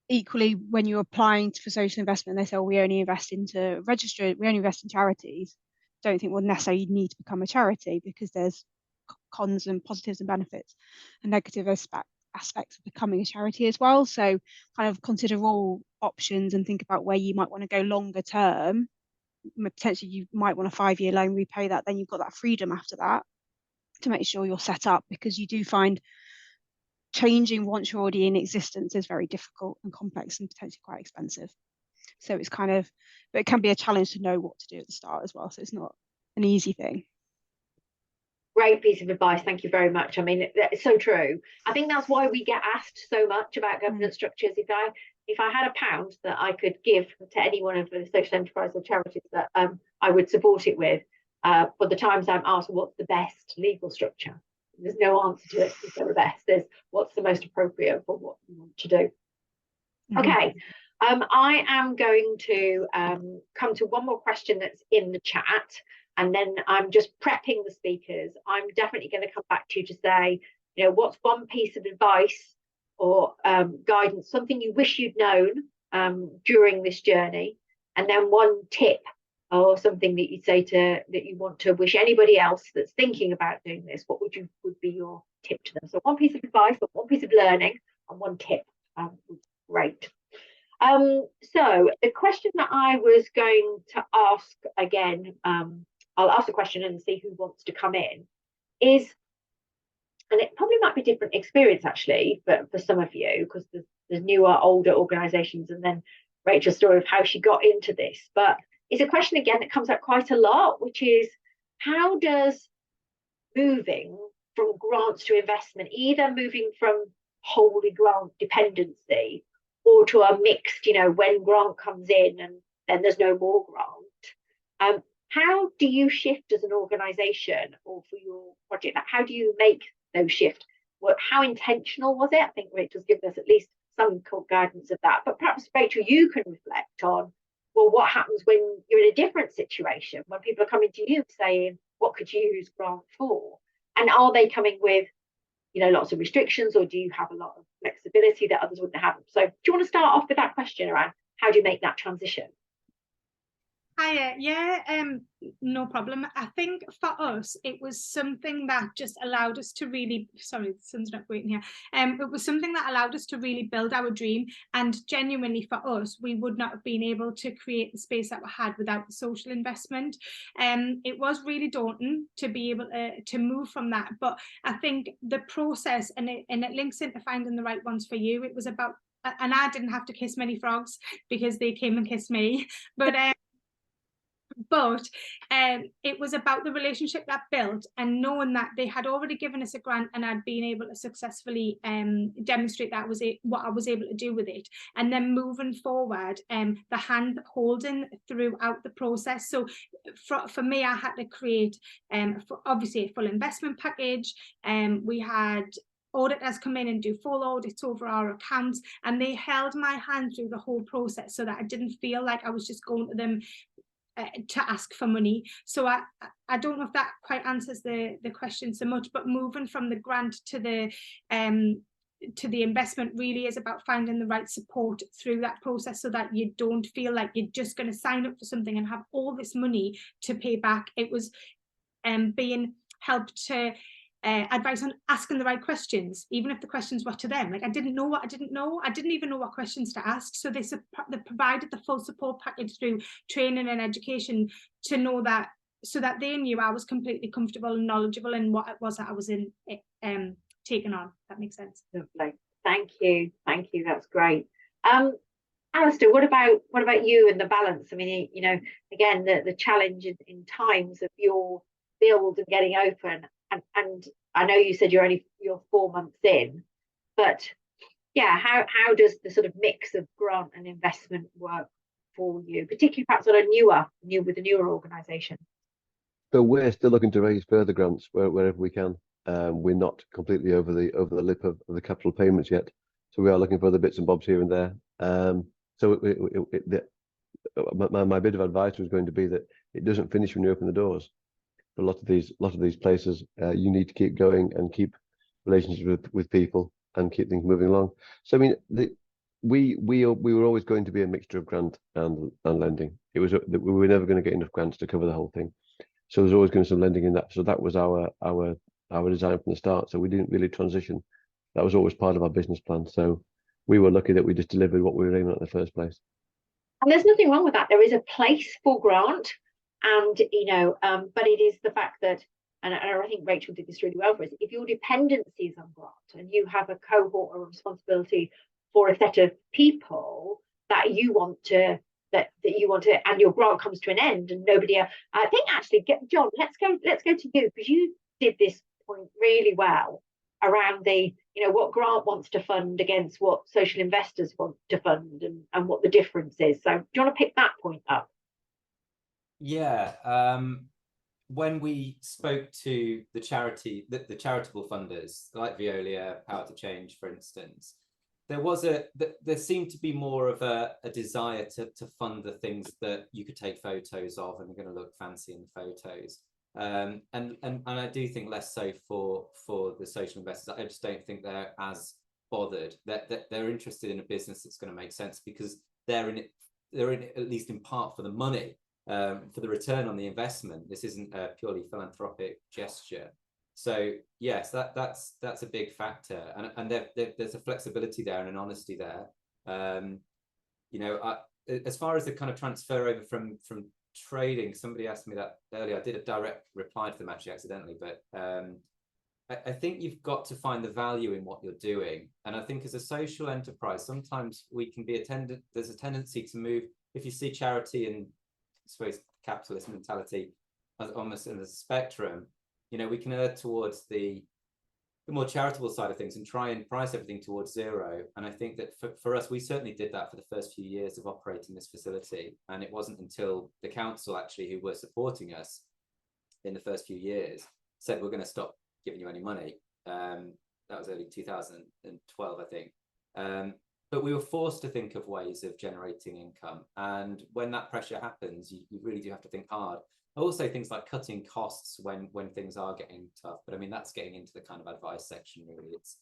equally, when you're applying for social investment, they say, oh, we only invest in charities. Don't think, well, necessarily you need to become a charity, because there's cons and positives and benefits and negative aspects of becoming a charity as well. So kind of consider all options and think about where you might want to go longer term. Potentially you might want a 5-year loan, repay that, then you've got that freedom after that to make sure you're set up, because you do find changing once you're already in existence is very difficult and complex and potentially quite expensive. So it's kind of, but it can be a challenge to know what to do at the start as well. So it's not an easy thing. Great piece of advice. Thank you very much. I mean, it's so true. I think that's why we get asked so much about governance structures. If I had £1 that I could give to any one of the social enterprise or charities that I would support it with, for the times I'm asked what's the best legal structure, there's no answer to it. Is there the best? There's what's the most appropriate for what you want to do. Okay. I am going to come to one more question that's in the chat, and then I'm just prepping the speakers. I'm definitely going to come back to you to say, you know, what's one piece of advice or guidance, something you wish you'd known during this journey, and then one tip or something that you'd say that you want to wish anybody else that's thinking about doing this. What would be your tip to them? So one piece of advice, or one piece of learning, and one tip. Great. So the question that I was going to ask again, I'll ask the question and see who wants to come in, is, and it probably might be different experience actually, but for some of you, because there's newer, older organisations, and then Rachel's story of how she got into this. But it's a question again that comes up quite a lot, which is, how does moving from grants to investment, either moving from wholly grant dependency or to a mixed, you know, when grant comes in and then there's no more grant, how do you shift as an organisation or for your project? How do you make those shifts? How intentional was it? I think Rachel's given us at least some guidance of that. But perhaps, Rachel, you can reflect on, well, what happens when you're in a different situation, when people are coming to you saying, what could you use grant for? And are they coming with, you know, lots of restrictions, or do you have a lot of flexibility that others wouldn't have? So do you want to start off with that question around how do you make that transition? No problem. I think for us, it was something that just allowed us to really, sorry, the sun's not waiting here. It was something that allowed us to really build our dream. And genuinely for us, we would not have been able to create the space that we had without the social investment. It was really daunting to be able to move from that. But I think the process, and it links into finding the right ones for you. It was about, and I didn't have to kiss many frogs because they came and kissed me. But it was about the relationship that built, and knowing that they had already given us a grant and I'd been able to successfully demonstrate that was what I was able to do with it, and then moving forward, the hand holding throughout the process. So for me, I had to create obviously a full investment package. We had auditors come in and do full audits over our accounts, and they held my hand through the whole process so that I didn't feel like I was just going to them to ask for money. So I don't know if that quite answers the question so much, but moving from the grant to the investment really is about finding the right support through that process, so that you don't feel like you're just going to sign up for something and have all this money to pay back. It was being helped to advice on asking the right questions, even if the questions were to them. Like, I didn't know what I didn't know. I didn't even know what questions to ask. So they provided the full support package through training and education to know that, so that they knew I was completely comfortable and knowledgeable in what it was that I was taking on. That makes sense. Lovely. Thank you. That's great. Alistair, what about you and the balance? I mean, you know, again, the challenge in times of your build and getting open, and I know you said you're 4 months in, but yeah, how does the sort of mix of grant and investment work for you, particularly perhaps on with a newer organisation? So we're still looking to raise further grants wherever we can. We're not completely over the lip of the capital payments yet, so we are looking for other bits and bobs here and there. So my bit of advice was going to be that it doesn't finish when you open the doors. For a lot of these places, you need to keep going and keep relationships with people and keep things moving along. So I mean, we were always going to be a mixture of grant and lending. It was we were never going to get enough grants to cover the whole thing. So there's always going to be some lending in that. So that was our design from the start. So we didn't really transition. That was always part of our business plan. So we were lucky that we just delivered what we were aiming at in the first place. And there's nothing wrong with that. There is a place for grant, and you know, but it is the fact that, and I think Rachel did this really well for us. If your dependency is on grant and you have a cohort or responsibility for a set of people that you want to, and your grant comes to an end, and nobody else. I think actually, John, let's go to you, because you did this point really well around the, you know, what grant wants to fund against what social investors want to fund, and what the difference is. So do you want to pick that point up? Yeah. When we spoke to the charitable funders like Veolia, Power to Change, for instance, there seemed to be more of a desire to fund the things that you could take photos of and they're going to look fancy in the photos. And I do think less so for the social investors. I just don't think they're as bothered. That they're interested in a business that's going to make sense, because they're in it at least in part for the money, for the return on the investment. This isn't a purely philanthropic gesture. So yes, that's a big factor, and there's a flexibility there and an honesty there. You know, as far as the kind of transfer over from trading, somebody asked me that earlier. I did a direct reply to them actually accidentally, but I think you've got to find the value in what you're doing. And I think as a social enterprise, sometimes we can be there's a tendency to move, if you see charity and I suppose capitalist mentality as almost in a spectrum, you know, we can err towards the more charitable side of things and try and price everything towards zero. And I think that for us, we certainly did that for the first few years of operating this facility. And it wasn't until the council actually, who were supporting us in the first few years, said, we're going to stop giving you any money. That was early 2012, I think. But we were forced to think of ways of generating income. And when that pressure happens, you really do have to think hard. Also things like cutting costs when things are getting tough. But I mean, that's getting into the kind of advice section, really. It's,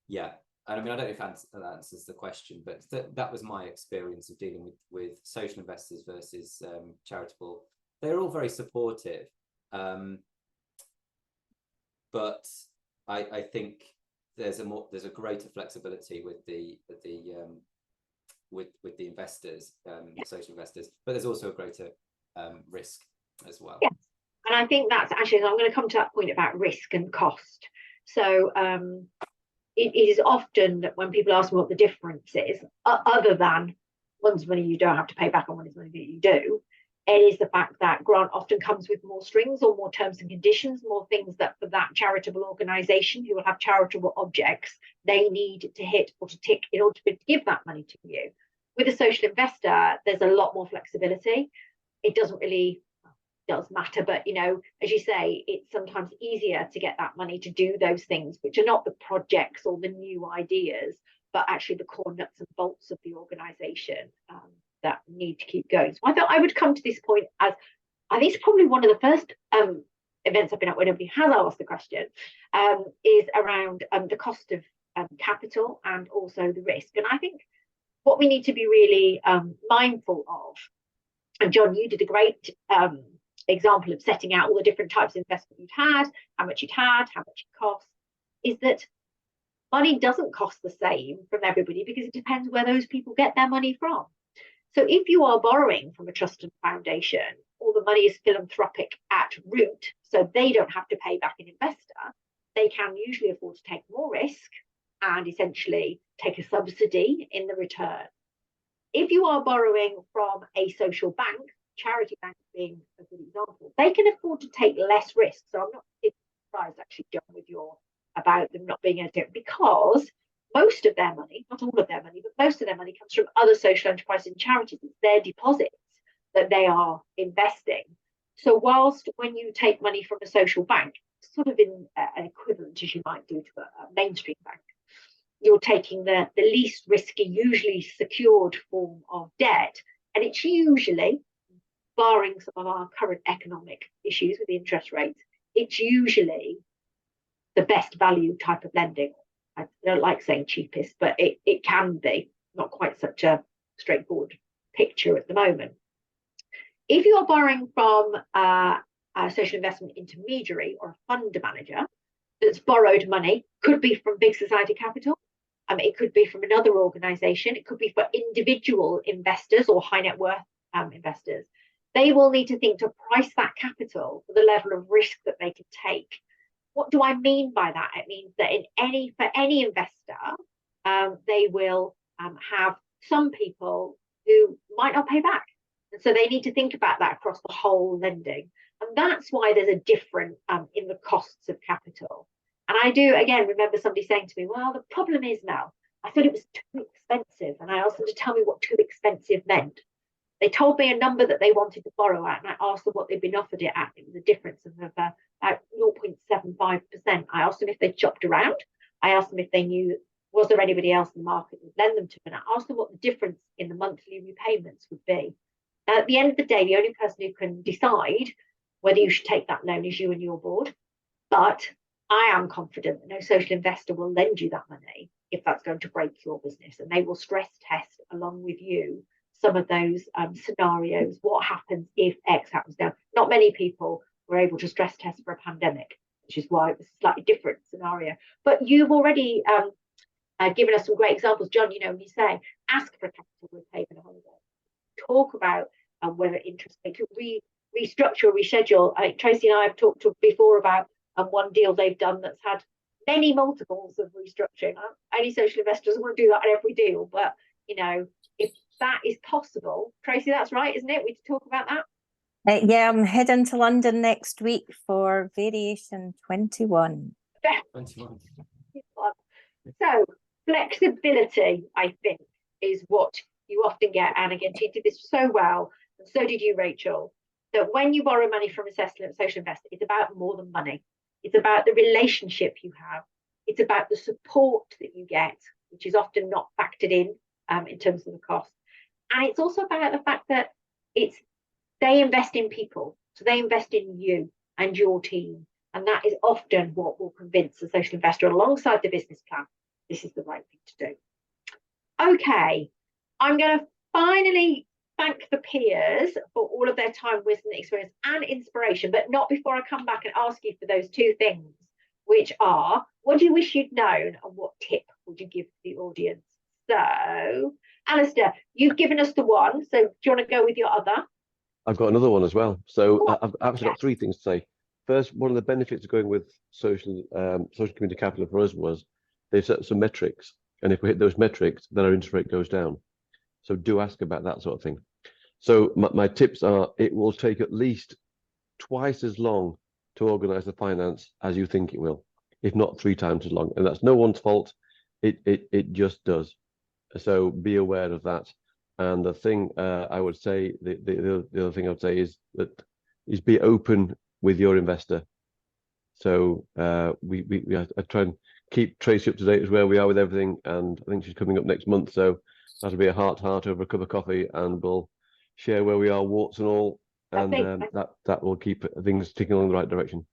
yeah. And I mean, I don't know if that answers the question, but that was my experience of dealing with social investors versus charitable. They're all very supportive. But I think there's a greater flexibility with the investors, the social investors, but there's also a greater risk as well. Yes, and I think that's actually, I'm going to come to that point about risk and cost. So it is often that when people ask me what the difference is, other than one's money you don't have to pay back on one's money that you do, it is the fact that grant often comes with more strings or more terms and conditions, more things that for that charitable organisation who will have charitable objects, they need to hit or to tick in order to give that money to you. With a social investor, there's a lot more flexibility. It does matter, but you know, as you say, it's sometimes easier to get that money to do those things, which are not the projects or the new ideas, but actually the core nuts and bolts of the organisation. that need to keep going. So I thought I would come to this point as I think it's probably one of the first events I've been at where nobody has asked the question, is around the cost of capital and also the risk. And I think what we need to be really mindful of, and John, you did a great example of setting out all the different types of investment you'd had, how much you'd had, how much it cost, is that money doesn't cost the same from everybody because it depends where those people get their money from. So if you are borrowing from a trust and foundation, or the money is philanthropic at root, so they don't have to pay back an investor, they can usually afford to take more risk and essentially take a subsidy in the return. If you are borrowing from a social bank, charity bank being a good example, they can afford to take less risk. So I'm not surprised actually, John, with your about them not being able to do it, because most of their money, not all of their money, but most of their money comes from other social enterprises and charities. It's their deposits that they are investing. So whilst when you take money from a social bank, sort of in an equivalent as you might do to a mainstream bank, you're taking the least risky, usually secured form of debt. And it's usually, barring some of our current economic issues with the interest rates, it's usually the best value type of lending. I don't like saying cheapest, but it can be, not quite such a straightforward picture at the moment. If you are borrowing from a social investment intermediary or a fund manager that's borrowed money, could be from Big Society Capital, it could be from another organisation, it could be for individual investors or high net worth investors, they will need to think to price that capital for the level of risk that they can take. What do I mean by that? It means that for any investor, they will have some people who might not pay back. And so they need to think about that across the whole lending. And that's why there's a difference in the costs of capital. And I do, again, remember somebody saying to me, well, the problem is now, I thought it was too expensive. And I asked them to tell me what too expensive meant. They told me a number that they wanted to borrow at, and I asked them what they'd been offered it at. It was a difference of about 0.75%. I asked them if they'd shopped around. I asked them if they knew, was there anybody else in the market that would lend them to? And I asked them what the difference in the monthly repayments would be. And at the end of the day, the only person who can decide whether you should take that loan is you and your board. But I am confident that no social investor will lend you that money if that's going to break your business. And they will stress test along with you some of those scenarios. What happens if X happens now? Not many people were able to stress test for a pandemic, which is why it was a slightly different scenario. But you've already given us some great examples, John. You know, when you say ask for a capital repayment holiday, talk about whether interest rates restructure or reschedule. Tracy and I have talked before about one deal they've done that's had many multiples of restructuring. Any social investor doesn't want to do that on every deal, but you know, if that is possible, Tracy, that's right, isn't it? We talk about that. Yeah, I'm heading to London next week for Variation 21. 21. So flexibility, I think, is what you often get. And again, you did this so well, and so did you, Rachel, that when you borrow money from a social investor, it's about more than money. It's about the relationship you have. It's about the support that you get, which is often not factored in terms of the cost. And it's also about the fact that they invest in people. So they invest in you and your team. And that is often what will convince a social investor alongside the business plan, this is the right thing to do. Okay, I'm going to finally thank the peers for all of their time, wisdom, experience and inspiration, but not before I come back and ask you for those two things, which are, what do you wish you'd known and what tip would you give the audience? So, Alistair, you've given us the one, so do you want to go with your other? I've got another one as well. So I've actually got three things to say. First, one of the benefits of going with social community capital for us was they've set some metrics, and if we hit those metrics, then our interest rate goes down. So do ask about that sort of thing. So my tips are, it will take at least twice as long to organize the finance as you think it will, if not 3 times as long. And that's no one's fault. It just does. So be aware of that. And the thing I would say, the other thing I would say is be open with your investor. So I try and keep Tracy up to date as where we are with everything. And I think she's coming up next month, so that'll be a heart-to-heart over a cup of coffee, and we'll share where we are, warts and all, and that will keep things ticking along the right direction.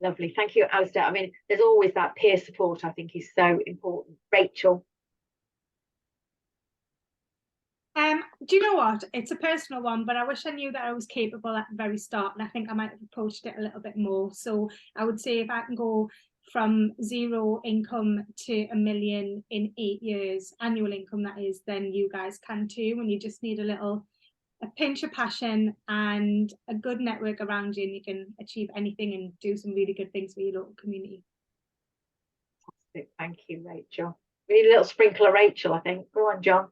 Lovely, thank you, Alistair. I mean, there's always that peer support, I think, is so important. Rachel. Do you know what? It's a personal one, but I wish I knew that I was capable at the very start, and I think I might have approached it a little bit more. So I would say if I can go from 0 income to £1 million in 8 years, annual income that is, then you guys can too. And you just need a pinch of passion and a good network around you, and you can achieve anything and do some really good things for your local community. Thank you, Rachel. We need a little sprinkle of Rachel, I think. Go on, John.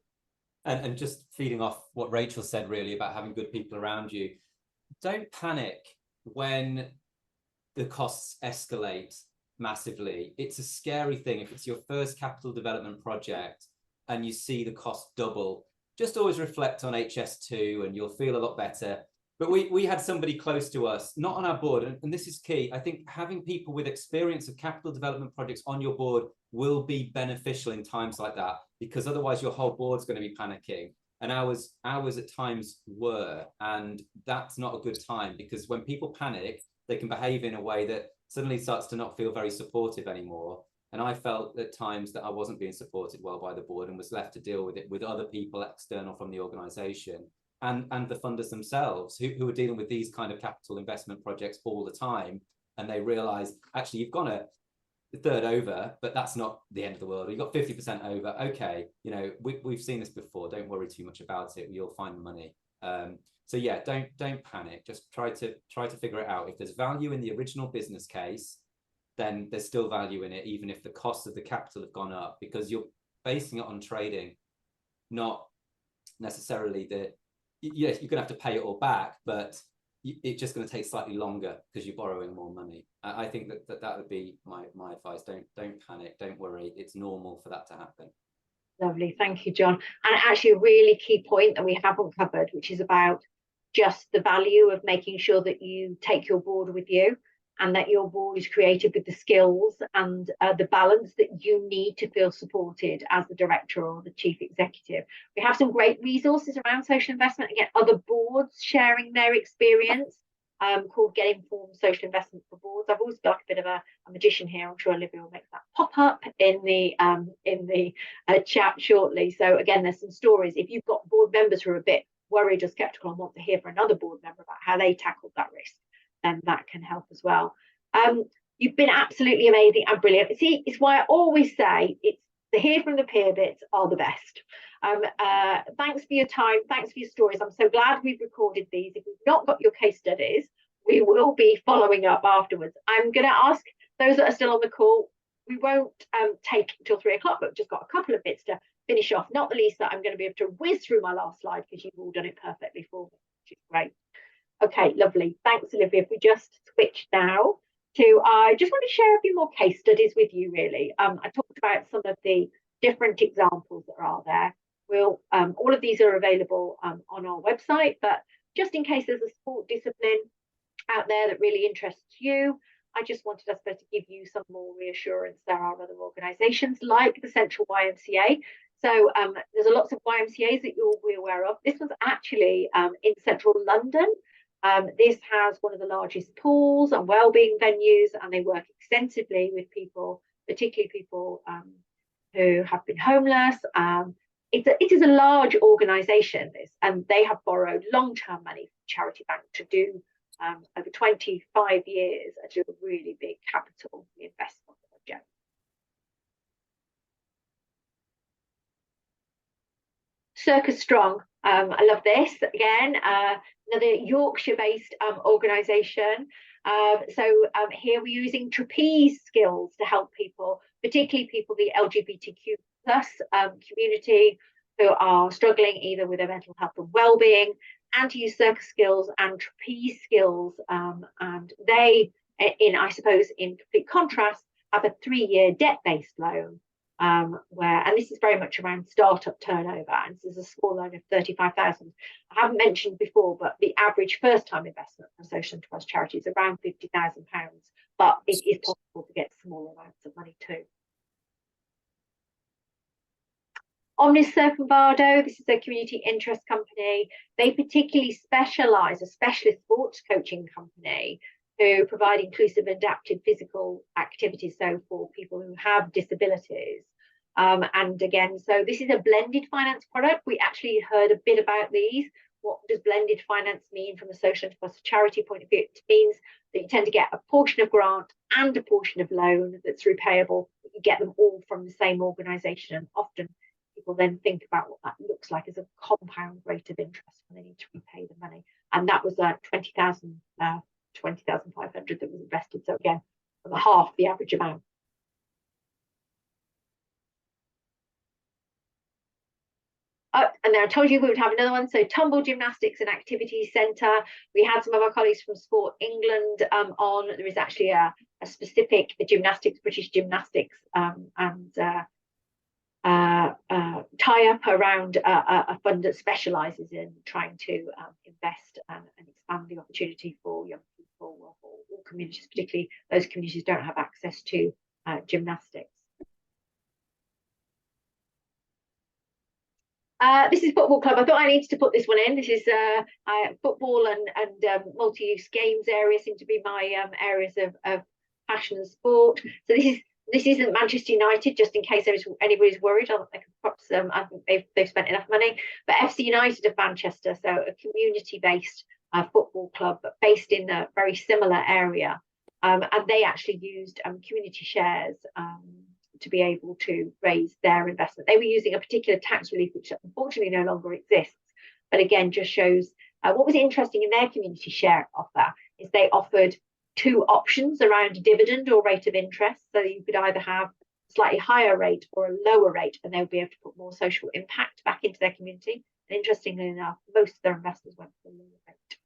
And just feeding off what Rachel said, really, about having good people around you. Don't panic when the costs escalate massively. It's a scary thing. If it's your first capital development project and you see the cost double, just always reflect on HS2 and you'll feel a lot better. But we had somebody close to us, not on our board, and this is key. I think having people with experience of capital development projects on your board will be beneficial in times like that, because otherwise your whole board's going to be panicking. And ours at times were, and that's not a good time, because when people panic, they can behave in a way that suddenly starts to not feel very supportive anymore. And I felt at times that I wasn't being supported well by the board and was left to deal with it with other people external from the organisation. And the funders themselves who are dealing with these kind of capital investment projects all the time, and they realize, actually, you've gone a third over, but that's not the end of the world. You've got 50% over. Okay, you know, we've seen this before. Don't worry too much about it. You'll find the money. So yeah, don't panic. Just try to figure it out. If there's value in the original business case, then there's still value in it, even if the costs of the capital have gone up, because you're basing it on trading, not necessarily the. Yes, you're going to have to pay it all back, but it's just going to take slightly longer because you're borrowing more money. I think that would be my advice. Don't panic. Don't worry. It's normal for that to happen. Lovely. Thank you, John. And actually a really key point that we haven't covered, which is about just the value of making sure that you take your board with you, and that your board is created with the skills and the balance that you need to feel supported as the director or the chief executive. We have some great resources around social investment. Again, other boards sharing their experience, called Get Informed Social Investment for Boards. I've always got a bit of a magician here. I'm sure Olivia will make that pop up in the chat shortly. So again, there's some stories. If you've got board members who are a bit worried or skeptical and want to hear from another board member about how they tackled that risk, then that can help as well. You've been absolutely amazing and brilliant. See, it's why I always say it's the hear from the peer bits are the best. Thanks for your time. Thanks for your stories. I'm so glad we've recorded these. If we've not got your case studies, we will be following up afterwards. I'm going to ask those that are still on the call, we won't take until 3 o'clock, but we've just got a couple of bits to finish off, not the least that I'm going to be able to whiz through my last slide because you've all done it perfectly for me, which is great. Okay, lovely. Thanks, Olivia. If we just switch now to, I just want to share a few more case studies with you, really. I talked about some of the different examples that are there. We'll, all of these are available on our website, but just in case there's a sport discipline out there that really interests you, I just wanted us to give you some more reassurance. There are other organisations like the Central YMCA. So there's a lots of YMCAs that you'll be aware of. This was actually in central London. This has one of the largest pools and wellbeing venues, and they work extensively with people, particularly people who have been homeless. It is a large organisation, this, and they have borrowed long-term money from Charity Bank to do over 25 years to a really big capital investment project. Circus Strong, I love this. Again, another Yorkshire-based organisation. Here we're using trapeze skills to help people, particularly people the LGBTQ plus community who are struggling either with their mental health and well-being, and to use circus skills and trapeze skills. And they, I suppose, in complete contrast, have a 3-year debt-based loan and this is very much around startup turnover, and this is a small loan of 35,000. I haven't mentioned before, but the average first-time investment for social enterprise charity is around £50,000, but it is possible to get smaller amounts of money too. Omnis Circumvado, this is a community interest company. They particularly specialise, a specialist sports coaching company who provide inclusive and adapted physical activities, so for people who have disabilities. And again, so this is a blended finance product. We actually heard a bit about these. What does blended finance mean from a social enterprise charity point of view? It means that you tend to get a portion of grant and a portion of loan that's repayable. You get them all from the same organisation, and often people then think about what that looks like as a compound rate of interest when they need to repay the money. And that was 20,500 that was invested. So again, about half the average amount. And then I told you we would have another one. So Tumble Gymnastics and Activity Centre. We had some of our colleagues from Sport England on. There is actually a specific gymnastics, British gymnastics tie-up around a fund that specialises in trying to invest and expand the opportunity for young people or all communities, particularly those communities who don't have access to gymnastics. This is Football Club. I thought I needed to put this one in. This is football and multi-use games area seem to be my areas of passion and sport. So this isn't Manchester United, just in case anybody's worried. I think they've spent enough money. But FC United of Manchester, so a community-based football club, but based in a very similar area. And they actually used community shares to be able to raise their investment. They were using a particular tax relief, which unfortunately no longer exists. But again, just shows what was interesting in their community share offer is they offered two options around a dividend or rate of interest. So you could either have a slightly higher rate or a lower rate, and they would be able to put more social impact back into their community. And interestingly enough, most of their investors went for the lower rate.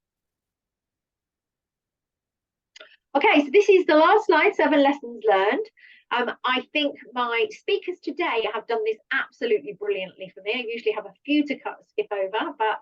Okay, so this is the last slide, 7 lessons learned. I think my speakers today have done this absolutely brilliantly for me. I usually have a few to skip over, but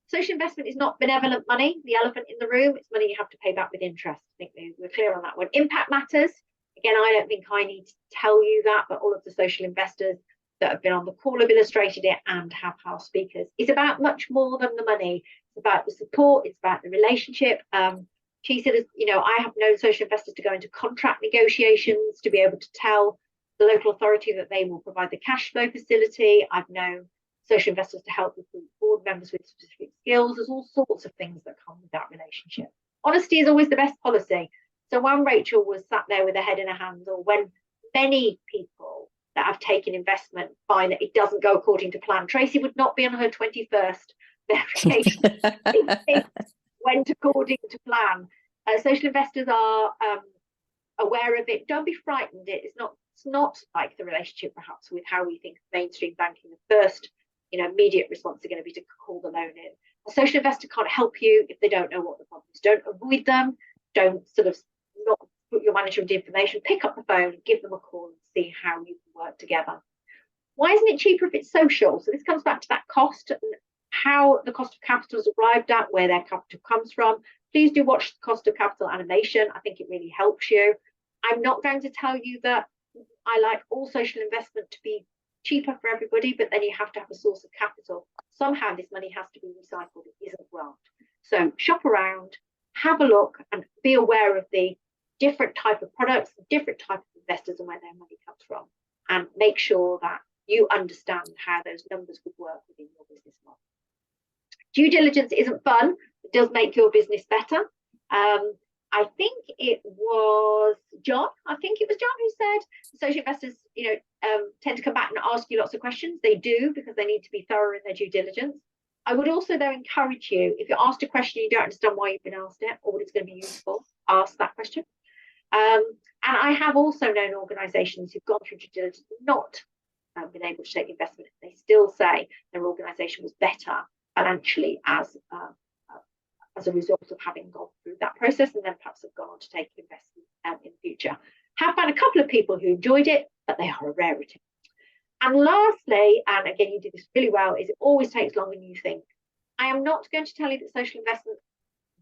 social investment is not benevolent money, the elephant in the room. It's money you have to pay back with interest. I think we're clear on that one. Impact matters. Again, I don't think I need to tell you that, but all of the social investors that have been on the call have illustrated it and have house speakers. It's about much more than the money. It's about the support. It's about the relationship. She said, I have known social investors to go into contract negotiations to be able to tell the local authority that they will provide the cash flow facility. I've known social investors to help recruit board members with specific skills. There's all sorts of things that come with that relationship. Honesty is always the best policy. So when Rachel was sat there with her head in her hands, or when many people that have taken investment find that it doesn't go according to plan, Tracy would not be on her 21st verification. It went according to plan. Social investors are aware of it. Don't be frightened. It's not like the relationship perhaps with how we think of mainstream banking. The first immediate response are going to be to call the loan in. A social investor can't help you if they don't know what the problem is. Don't avoid them. Don't sort of not put your manager into information. Pick up the phone, give them a call and see how you can work together. Why isn't it cheaper if it's social? So this comes back to that cost and how the cost of capital is arrived at, where their capital comes from. Please do watch the cost of capital animation. I think it really helps you. I'm not going to tell you that I like all social investment to be cheaper for everybody, but then you have to have a source of capital. Somehow this money has to be recycled. It isn't grant. So shop around, have a look, and be aware of the different type of products, different type of investors and where their money comes from, and make sure that you understand how those numbers would work within your business model. Due diligence isn't fun. It does make your business better. I think it was John. Who said social investors, tend to come back and ask you lots of questions. They do, because they need to be thorough in their due diligence. I would also, though, encourage you, if you're asked a question, you don't understand why you've been asked it or what it's going to be useful, ask that question. And I have also known organisations who've gone through due diligence, not been able to take investment. They still say their organisation was better financially as a result of having gone through that process, and then perhaps have gone on to take investment in the future. Have found a couple of people who enjoyed it, but they are a rarity. And lastly, and again, you did this really well, is it always takes longer than you think. I am not going to tell you that social investment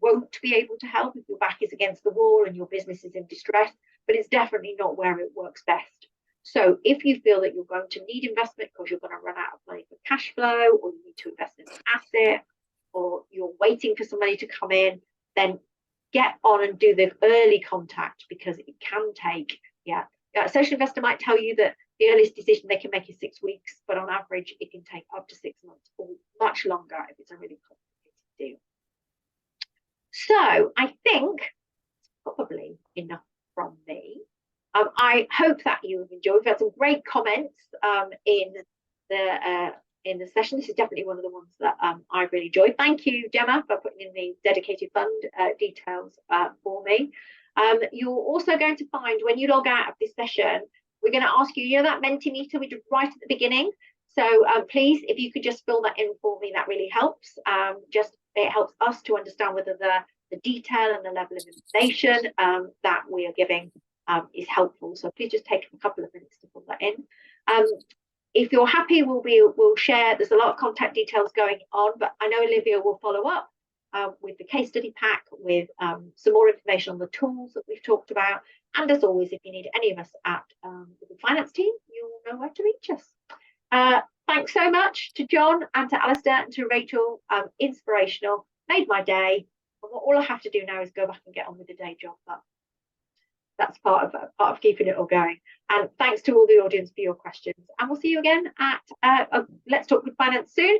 won't be able to help if your back is against the wall and your business is in distress, but it's definitely not where it works best. So if you feel that you're going to need investment because you're going to run out of money for cash flow, or you need to invest in an asset, or you're waiting for some money to come in, then get on and do the early contact, because it can take, a social investor might tell you that the earliest decision they can make is 6 weeks, but on average, it can take up to 6 months or much longer if it's a really complicated deal. So I think probably enough from me. I hope that you have enjoyed. We've had some great comments in the session. This is definitely one of the ones that I really enjoyed. Thank you, Gemma, for putting in the dedicated fund details for me. You're also going to find, when you log out of this session, we're going to ask you, you know, that Mentimeter we did right at the beginning. So please, if you could just fill that in for me, that really helps. It helps us to understand whether the detail and the level of information that we are giving is helpful. So please just take a couple of minutes to fill that in. If you're happy, we'll share. There's a lot of contact details going on, but I know Olivia will follow up with the case study pack, with some more information on the tools that we've talked about. And as always, if you need any of us at the finance team, you'll know where to reach us. Thanks so much to John and to Alistair and to Rachel. Inspirational, made my day. And all I have to do now is go back and get on with the day job. But that's part of keeping it all going. And thanks to all the audience for your questions. And we'll see you again at Let's Talk Good Finance soon.